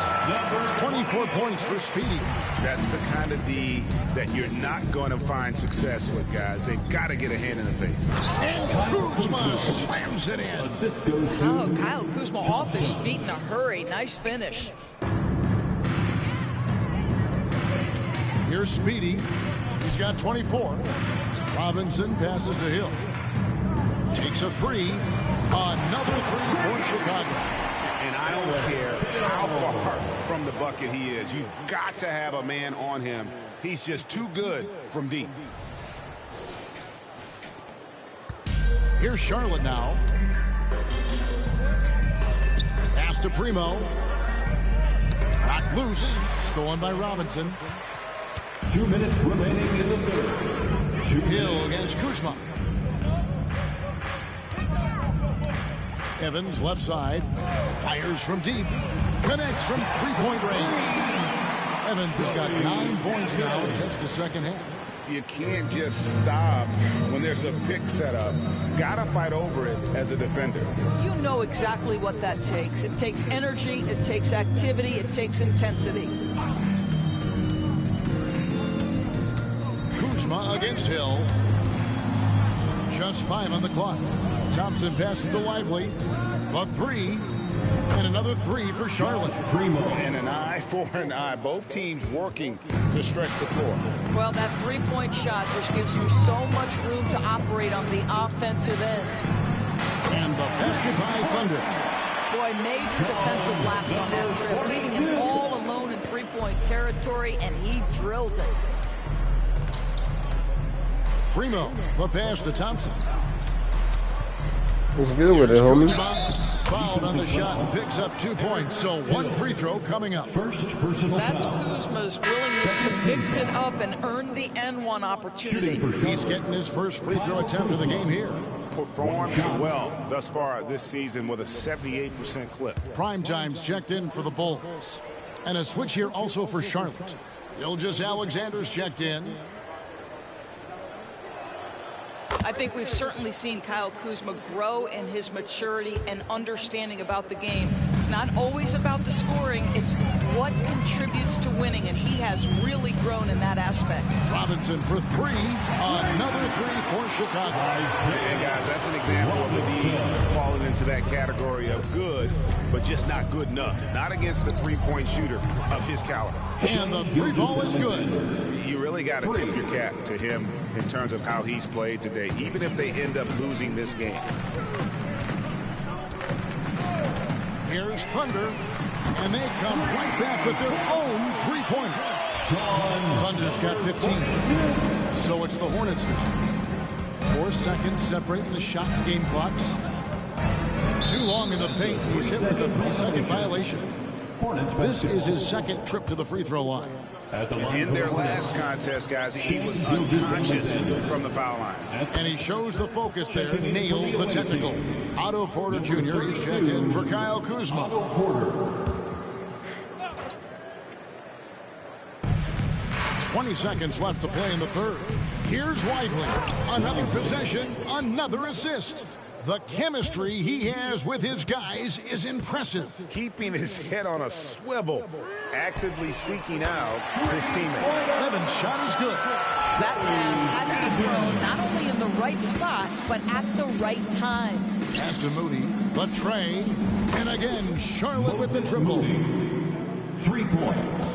24 points for Speedy. That's the kind of D that you're not going to find success with, guys. They've got to get a hand in the face. And Kuzma slams it in. Oh, Kyle Kuzma off his feet in a hurry. Nice finish. Here's Speedy. He's got 24. Robinson passes to Hill. Takes a 3. Another 3 for Chicago. And I don't care how far from the bucket he is. You've got to have a man on him. He's just too good from deep. Here's Charlotte now. Pass to Primo. Knocked loose. Stolen by Robinson. 2 minutes remaining in the third. Hill against Kuzma. Evans left side. Fires from deep. Connects from three-point range. Evans has got 9 points now in just the second half. You can't just stop when there's a pick set up. Gotta fight over it as a defender. You know exactly what that takes. It takes energy, it takes activity, it takes intensity. Kuzma against Hill. Just 5 on the clock. Thompson passes to Lively. A 3. And another 3 for Charlotte. And an eye for an eye. Both teams working to stretch the floor. Well, that three-point shot just gives you so much room to operate on the offensive end. And the basket by Thunder. Boy, major defensive lapse on that trip, leaving him all alone in three-point territory, and he drills it. Primo, the pass to Thompson. What's good with it, homie? Fouled on the shot and picks up 2 points. So 1 free throw coming up. First personal That's foul. Kuzma's willingness to mix it up and earn the N1 opportunity. He's getting his first free throw attempt of the game here. Performed well thus far this season with a 78% clip. Prime time's checked in for the Bulls. And a switch here also for Charlotte. Gilgeous-Alexander's checked in. I think we've certainly seen Kyle Kuzma grow in his maturity and understanding about the game. It's not always about the scoring. It's what contributes to winning, and he has really grown in that aspect. Robinson for three. Another three for Chicago. And guys, that's an example of the D falling into that category of good, but just not good enough. Not against the three-point shooter of his caliber. And the three ball is good. You really got to tip your cap to him in terms of how he's played today, even if they end up losing this game. Here's Thunder, and they come right back with their own three-pointer. Thunder's got 15. So it's the Hornets now. 4 seconds separating the shot and game clocks. Too long in the paint. He's hit with a 3-second violation. This is his second trip to the free throw line. In their last contest, guys, he was unconscious from the foul line. And he shows the focus there, nails the technical. Otto Porter Jr., he's checked in for Kyle Kuzma. 20 seconds left to play in the third. Here's Lively. Another possession, another assist. The chemistry he has with his guys is impressive. Keeping his head on a swivel, actively seeking out his teammate. Evans' shot is good. That pass had to be thrown not only in the right spot, but at the right time. Pass to Moody, the tray, and again, Charlotte with the triple. 3 points.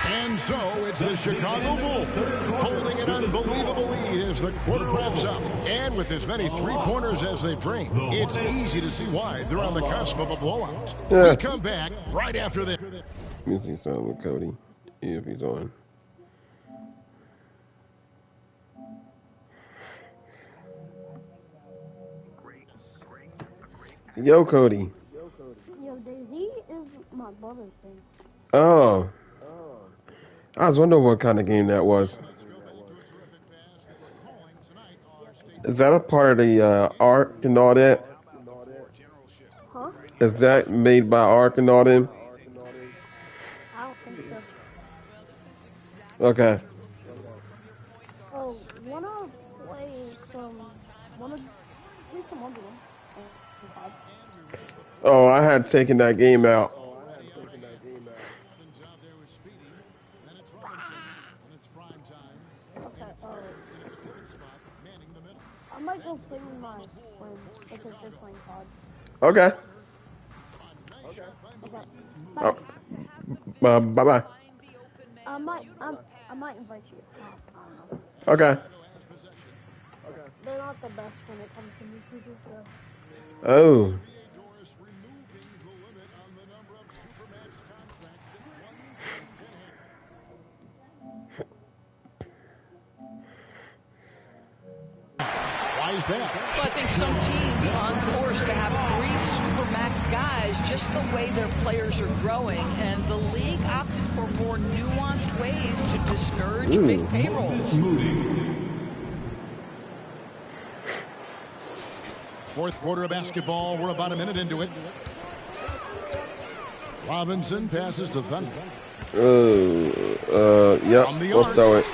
And so it's the Chicago Bulls holding an unbelievable lead as the quarter wraps up. And with as many three-pointers as they've drained, it's easy to see why they're on the cusp of a blowout. We come back right after this. Music sound with Cody, if he's on. Yo, Cody. Yo, Daisy is my brother's thing. Oh. I was wondering what kind of game that was. Is that a part of the Ark and all that? Huh? Is that made by Ark and all them? I don't think so. Okay. Oh, wanna play some other one? Oh, I had taken that game out. I might go play with my friends because they're playing COD. Okay. Okay. Oh, bye-bye. I might invite you. Okay. They're not the best when it comes to new people, so. Oh. Why is that? Well, I think some teams are on course to have 3 Supermax guys just the way their players are growing, and the league opted for more nuanced ways to discourage big payrolls. Fourth quarter of basketball. We're about a minute into it. Robinson passes to Thunder. Yep. We'll throw it.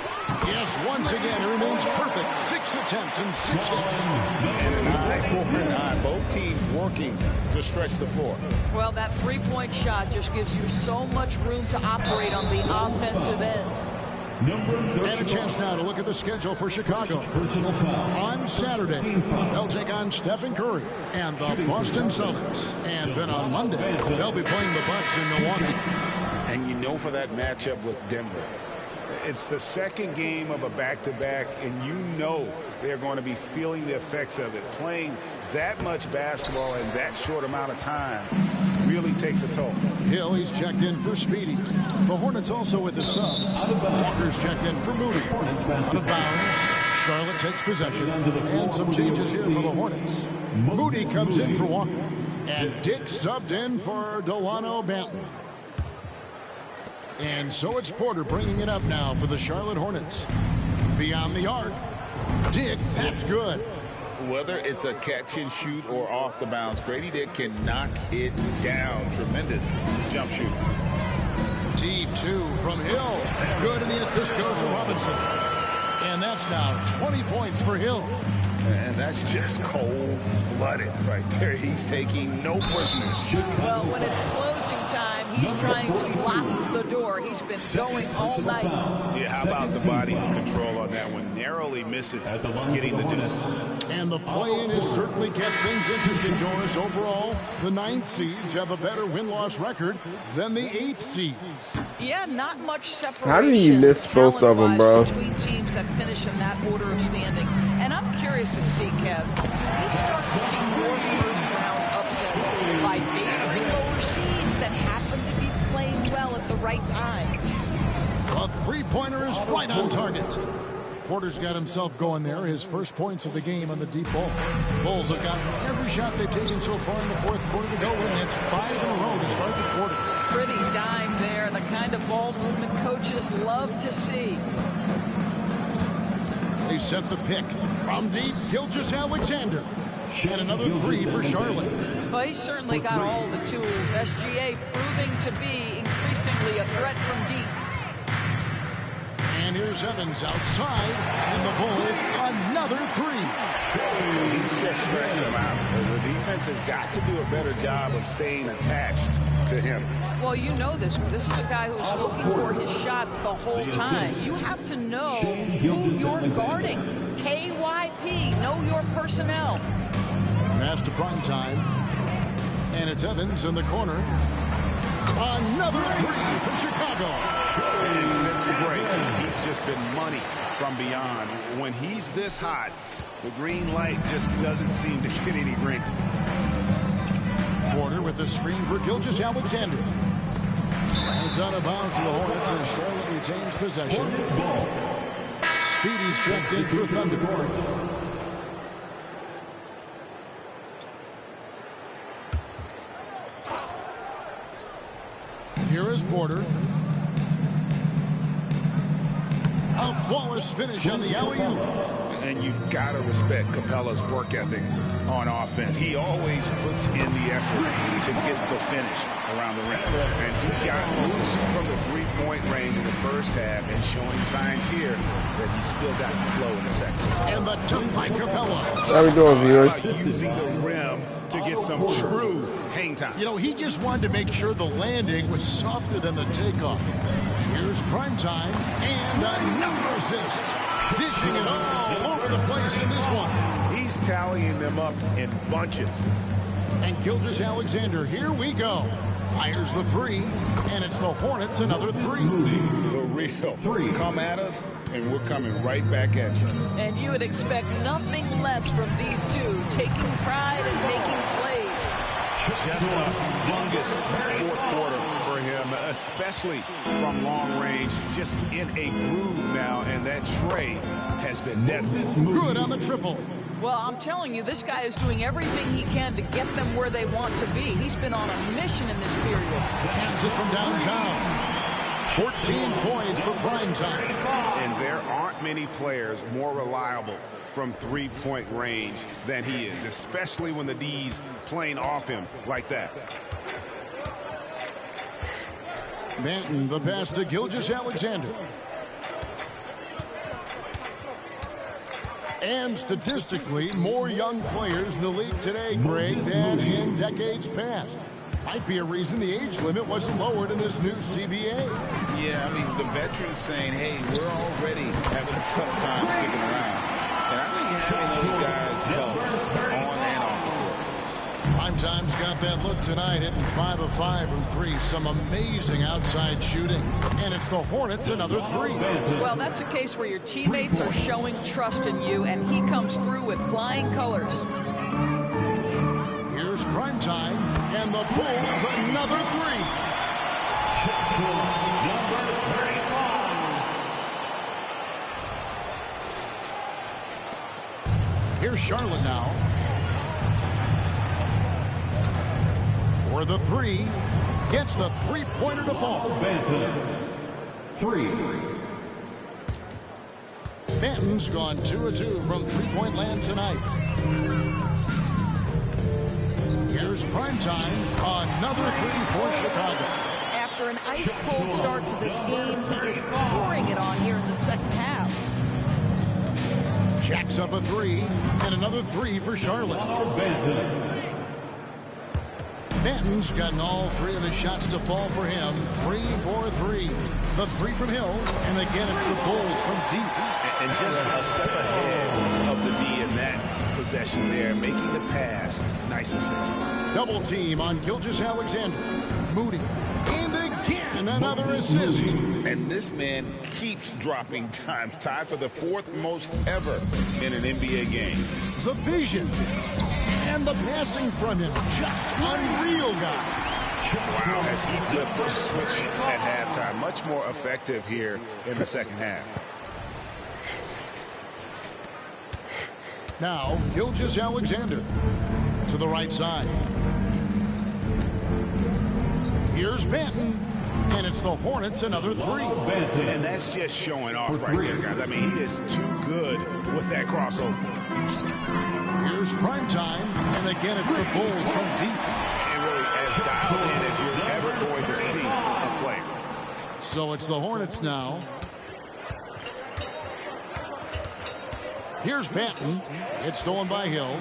Yes, once again, it remains perfect. 6 attempts and 6 hits. And an eye for an eye. Both teams working to stretch the floor. Well, that three-point shot just gives you so much room to operate on the offensive end. And a chance now to look at the schedule for Chicago. On Saturday, they'll take on Stephen Curry and the Boston Celtics. And then on Monday, they'll be playing the Bucks in Milwaukee. And you know, for that matchup with Denver, it's the second game of a back-to-back, and you know they're going to be feeling the effects of it. Playing that much basketball in that short amount of time really takes a toll. Hill, he's checked in for Speedy. The Hornets also with the sub. Walker's checked in for Moody. Out of bounds. Charlotte takes possession. And some changes here for the Hornets. Moody comes in for Walker. And Dick subbed in for Delano Banton. And so it's Porter bringing it up now for the Charlotte Hornets. Beyond the arc. Dick, that's good. Whether it's a catch and shoot or off the bounce, Grady Dick can knock it down. Tremendous jump shoot. T2 from Hill. Good, and the assist goes to Robinson. And that's now 20 points for Hill. And that's just cold-blooded right there. He's taking no prisoners. Well, when it's closing time, he's trying to lock the door. He's been going all night. Yeah, how about the body control on that one? Narrowly misses getting the deuce. And the play-in has certainly kept things interesting, Doris. Overall, the 9th seeds have a better win-loss record than the 8th seeds. Yeah, not much separation. How did you miss both of them, bro? Between teams that finish in that order of standing. And I'm curious to see, Kev, do we start to see more first-round upsets by favoring lower seeds that happen to be playing well at the right time? A three-pointer is right on target. Porter's got himself going there. His first points of the game on the deep ball. Bulls have gotten every shot they've taken so far in the fourth quarter to go, and that's 5 in a row to start the quarter. Pretty dime there, the kind of ball movement coaches love to see. They set the pick. From deep, Gilgeous-Alexander. And another 3 for Charlotte. Well, he's certainly got all the tools. SGA proving to be increasingly a threat from deep. And here's Evans outside, and the Bulls another 3. He's just stretching him out. The defense has got to do a better job of staying attached to him. Well, you know this. This is a guy who's looking for his shot the whole time. You have to know who you're guarding. KYP, know your personnel. Pass to prime time. And it's Evans in the corner. Another 3 for Chicago. And since the break, he's just been money from beyond. When he's this hot, the green light just doesn't seem to get any greener. Porter with the screen for Gilgeous-Alexander. It's out of bounds to the Hornets, and Charlotte retains possession. Speedy's checked in for Thunder. Here is Porter. A flawless finish on the alley-oop. And you've got to respect Capella's work ethic on offense. He always puts in the effort to get the finish around the rim. And he got loose from the three-point range in the first half and showing signs here that he's still got the flow in the second. And the dunk by Capella. How we doing, viewers? Using the rim to get some true hang time. You know, he just wanted to make sure the landing was softer than the takeoff. Here's primetime and another assist. Dishing it all over the place in this one. He's tallying them up in bunches. And Gilgeous-Alexander, here we go. Fires the 3, and it's the Hornets another 3. The real 3. Come at us, and we're coming right back at you. And you would expect nothing less from these two, taking pride and making plays. Just a longest fourth quarter for him, especially from long range. Just in a groove now, and that tray has been deadly. Good on the triple. Well, I'm telling you, this guy is doing everything he can to get them where they want to be. He's been on a mission in this period. Hands it from downtown. 14 points for primetime. And there aren't many players more reliable from three-point range than he is, especially when the D's playing off him like that. Manton, the pass to Gilgeous-Alexander. And statistically, more young players in the league today, Greg, than in decades past. Might be a reason the age limit wasn't lowered in this new CBA. Yeah, I mean, the veterans saying, hey, we're already having a tough time sticking around. And I think having those guys help on and off the court. Primetime's got that look tonight, hitting 5 of 5 from 3. Some amazing outside shooting. And it's the Hornets another 3. Well, that's a case where your teammates are showing trust in you, and he comes through with flying colors. Here's primetime, and the Bulls another 3. Number 35. Here's Charlotte now. For the 3, gets the three-pointer to fall. Banton. 3. Banton's gone 2 of 2 from three-point land tonight. Here's primetime, another 3 for Chicago. After an ice-cold start to this game, he is pouring it on here in the second half. Jacks up a three, and another three for Charlotte. Banton's gotten all three of his shots to fall for him. 3 for 3. The three from Hill, and again it's the Bulls from deep. And just a step ahead of the D in that possession there, making the pass. Nice assist. Double team on Gilgeous-Alexander. Moody. And again, another assist. And this man keeps dropping times. Tied for the 4th most ever in an NBA game. The vision. And the passing from him. Just unreal, guy. Wow, as he flipped the switch at halftime. Much more effective here in the second half. Now, Gilgeous-Alexander to the right side. Here's Banton, and it's the Hornets another three. And that's just showing off right there, guys. I mean, he is too good with that crossover. Here's prime time, and again it's the Bulls from deep. And really as dialed in as you're ever going to see a player. So it's the Hornets now. Here's Banton. It's stolen by Hill.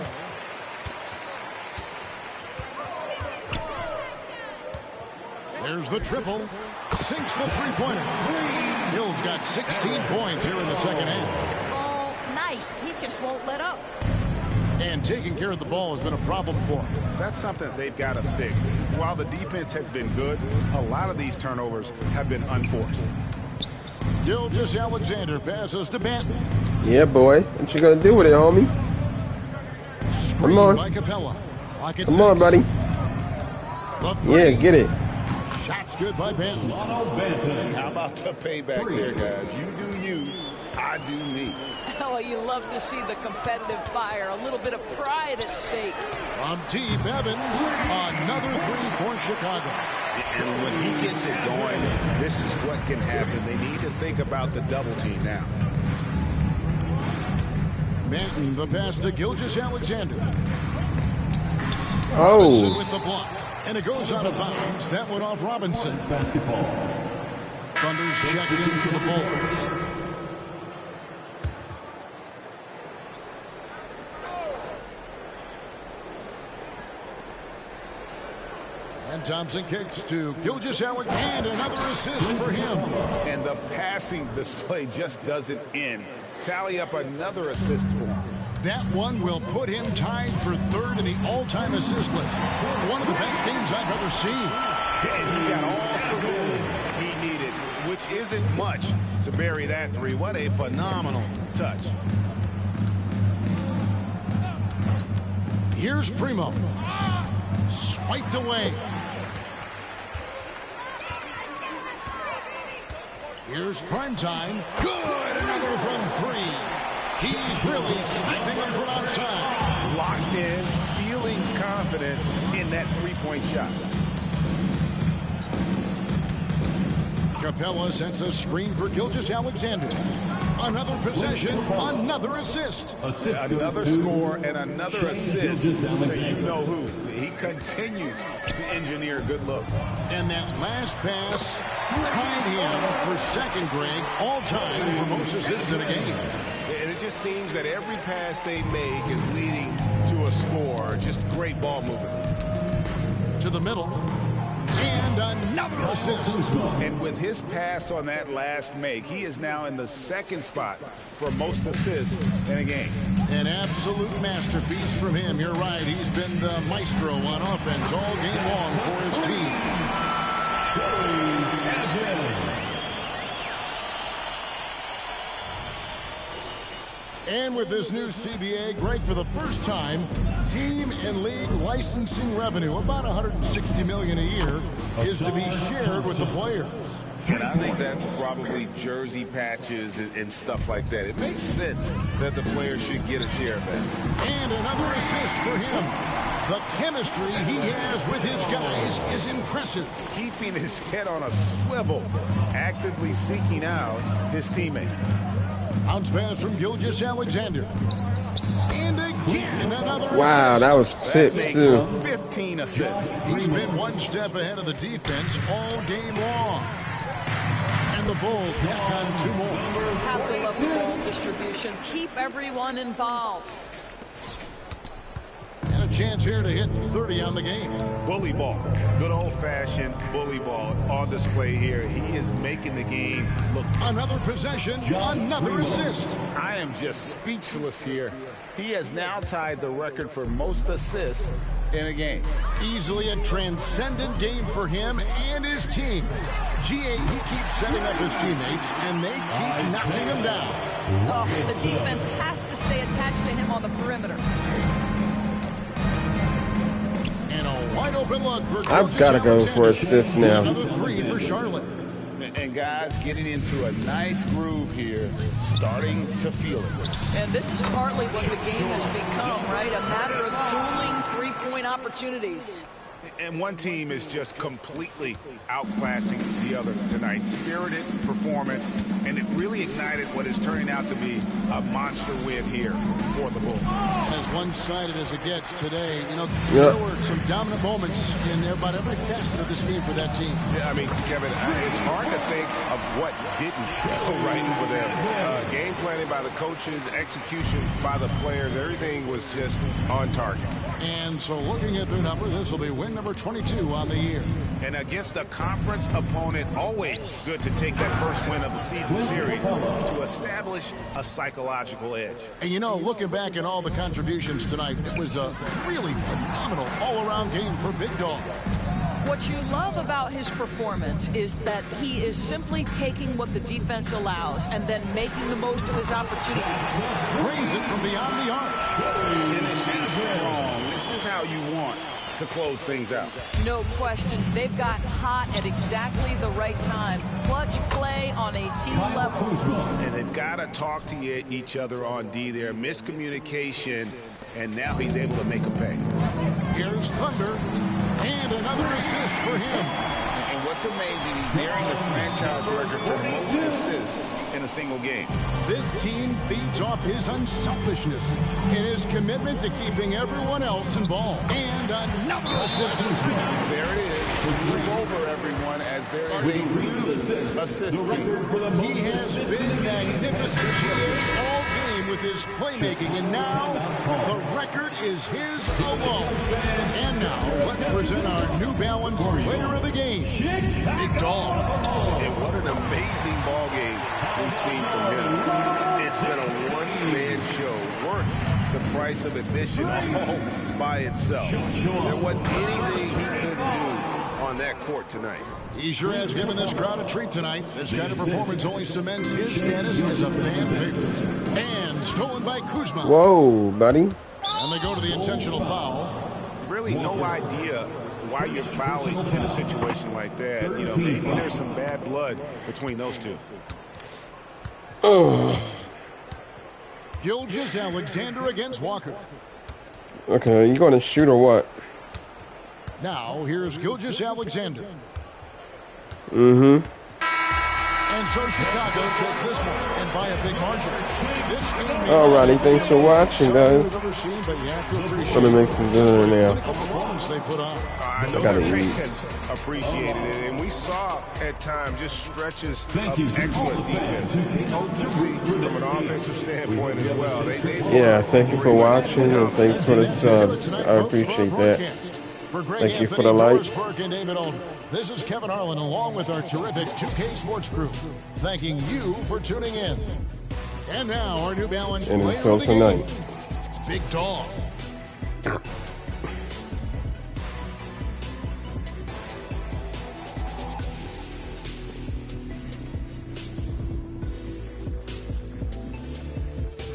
There's the triple. Sinks the three-pointer. Hill's got 16 points here in the second half. All night. He just won't let up. And taking care of the ball has been a problem for him. That's something they've got to fix. While the defense has been good, a lot of these turnovers have been unforced. Gilgeous-Alexander passes to Banton. Yeah, boy. What you gonna do with it, homie? Come on. By Capella. Come on, buddy. Yeah, get it. Shots good by Banton. How about the payback there, guys? You do you, I do me. Oh, you love to see the competitive fire. A little bit of pride at stake. From T. Bevins, another three for Chicago. And when he gets it going, this is what can happen. They need to think about the double team now. Banton, the pass to Gilgeous-Alexander. Oh. Robinson with the block. And it goes out of bounds. That went off Robinson. Thunders check in for the Bulls. And Thompson kicks to Gilgeous-Alexander, and another assist for him. And the passing display just doesn't end. Tally up another assist for him. That one will put him tied for third in the all-time assist list. One of the best games I've ever seen. And he got all stability he needed, which isn't much to bury that three. What a phenomenal touch. Here's Primo. Swiped away. Here's Primetime. Good! Another from three. He's really sniping them from outside. Locked in, feeling confident in that three-point shot. Capella sends a screen for Gilgeous-Alexander. Another possession, another assist. Another score and another assist to you know who. He continues to engineer good looks. And that last pass tied him for second, Greg, all-time for most assists in a game. And it just seems that every pass they make is leading to a score. Just great ball movement. To the middle. And another assist. And with his pass on that last make, he is now in the second spot for most assists in a game. An absolute masterpiece from him. You're right. He's been the maestro on offense all game long for his team. And with this new CBA, Greg, for the first time, team and league licensing revenue, about $160 million a year, is to be shared with the players. And I think that's probably jersey patches and stuff like that. It makes sense that the players should get a share of that. And another assist for him. The chemistry he has with his guys is impressive. Keeping his head on a swivel, actively seeking out his teammates. Bounce pass from Gilgeous-Alexander. And again, another assist. Wow, that was sick, too. 15 assists. He's been one step ahead of the defense all game long. And the Bulls tack on 2 more. Have to love the ball distribution. Keep everyone involved. And a chance here to hit 30 on the game. Bully ball. Good old-fashioned bully ball on display here. He is making the game look. Another possession, another assist. I am just speechless here. He has now tied the record for most assists in a game. Easily a transcendent game for him and his team. GA, he keeps setting up his teammates, and they keep knocking him down. Oh, the defense has to stay attached to him on the perimeter. And a wide open look for I've got to go for assists now. Another 3 for Charlotte. And guys getting into a nice groove here, starting to feel it. And this is partly what the game has become, right? A matter of dueling three-point opportunities. And one team is just completely outclassing the other tonight. Spirited performance, and it really ignited what is turning out to be a monster win here for the Bulls. As one-sided as it gets today, you know, there were some dominant moments in about every facet of this game for that team. Yeah, I mean, Kevin, it's hard to think of what didn't go right for them. Game planning by the coaches, execution by the players, everything was just on target. And so looking at their number, this will be win number 22 on the year. And against a conference opponent, always good to take that first win of the season series to establish a psychological edge. And you know, looking back at all the contributions tonight, it was a really phenomenal all-around game for Big Dog. What you love about his performance is that he is simply taking what the defense allows and then making the most of his opportunities. Drains it from beyond the arc. Finishing strong. This is how you want to close things out. No question. They've gotten hot at exactly the right time. Clutch play on a team level. And they've got to talk to each other on D there. Miscommunication, and now he's able to make a pay. Here's Thunder, and another assist for him. And what's amazing, he's nearing the franchise record for most assists in a single game. This team feeds off his unselfishness and his commitment to keeping everyone else involved. And another assist. There it is. Move over, everyone, as there is a new assist team. He has been magnificent GA all game with his playmaking, and now the record is his alone. And now let's present our New Balance player of the game, Big Dog. And what an amazing ball game we've seen from him. It's been a one-man show worth the price of admission all by itself. There wasn't anything he couldn't do on that court tonight. He sure has given this crowd a treat tonight. This kind of performance only cements his status as a fan favorite. And stolen by Kuzma. Whoa, buddy. And they go to the intentional foul. Really no idea why you're fouling in a situation like that. You know, maybe there's some bad blood between those two. Gilgeous-Alexander against Walker. Okay, you going to shoot or what? Now, here's Gilgeous-Alexander. Mm-hmm. And so Chicago takes this one, and by a big margin. Alrighty, thanks for watching, guys. Let me make some dinner now. I know gotta the read. fans appreciated it, and we saw at times just stretches of excellent defense. Potency from an offensive standpoint as well. Yeah, thank you for watching, and thanks for the subs. I appreciate that. Thank you for the likes. This is Kevin Harlan along with our terrific 2K Sports crew, thanking you for tuning in. And now our New Balance And player until of the game, tonight. Big Dog.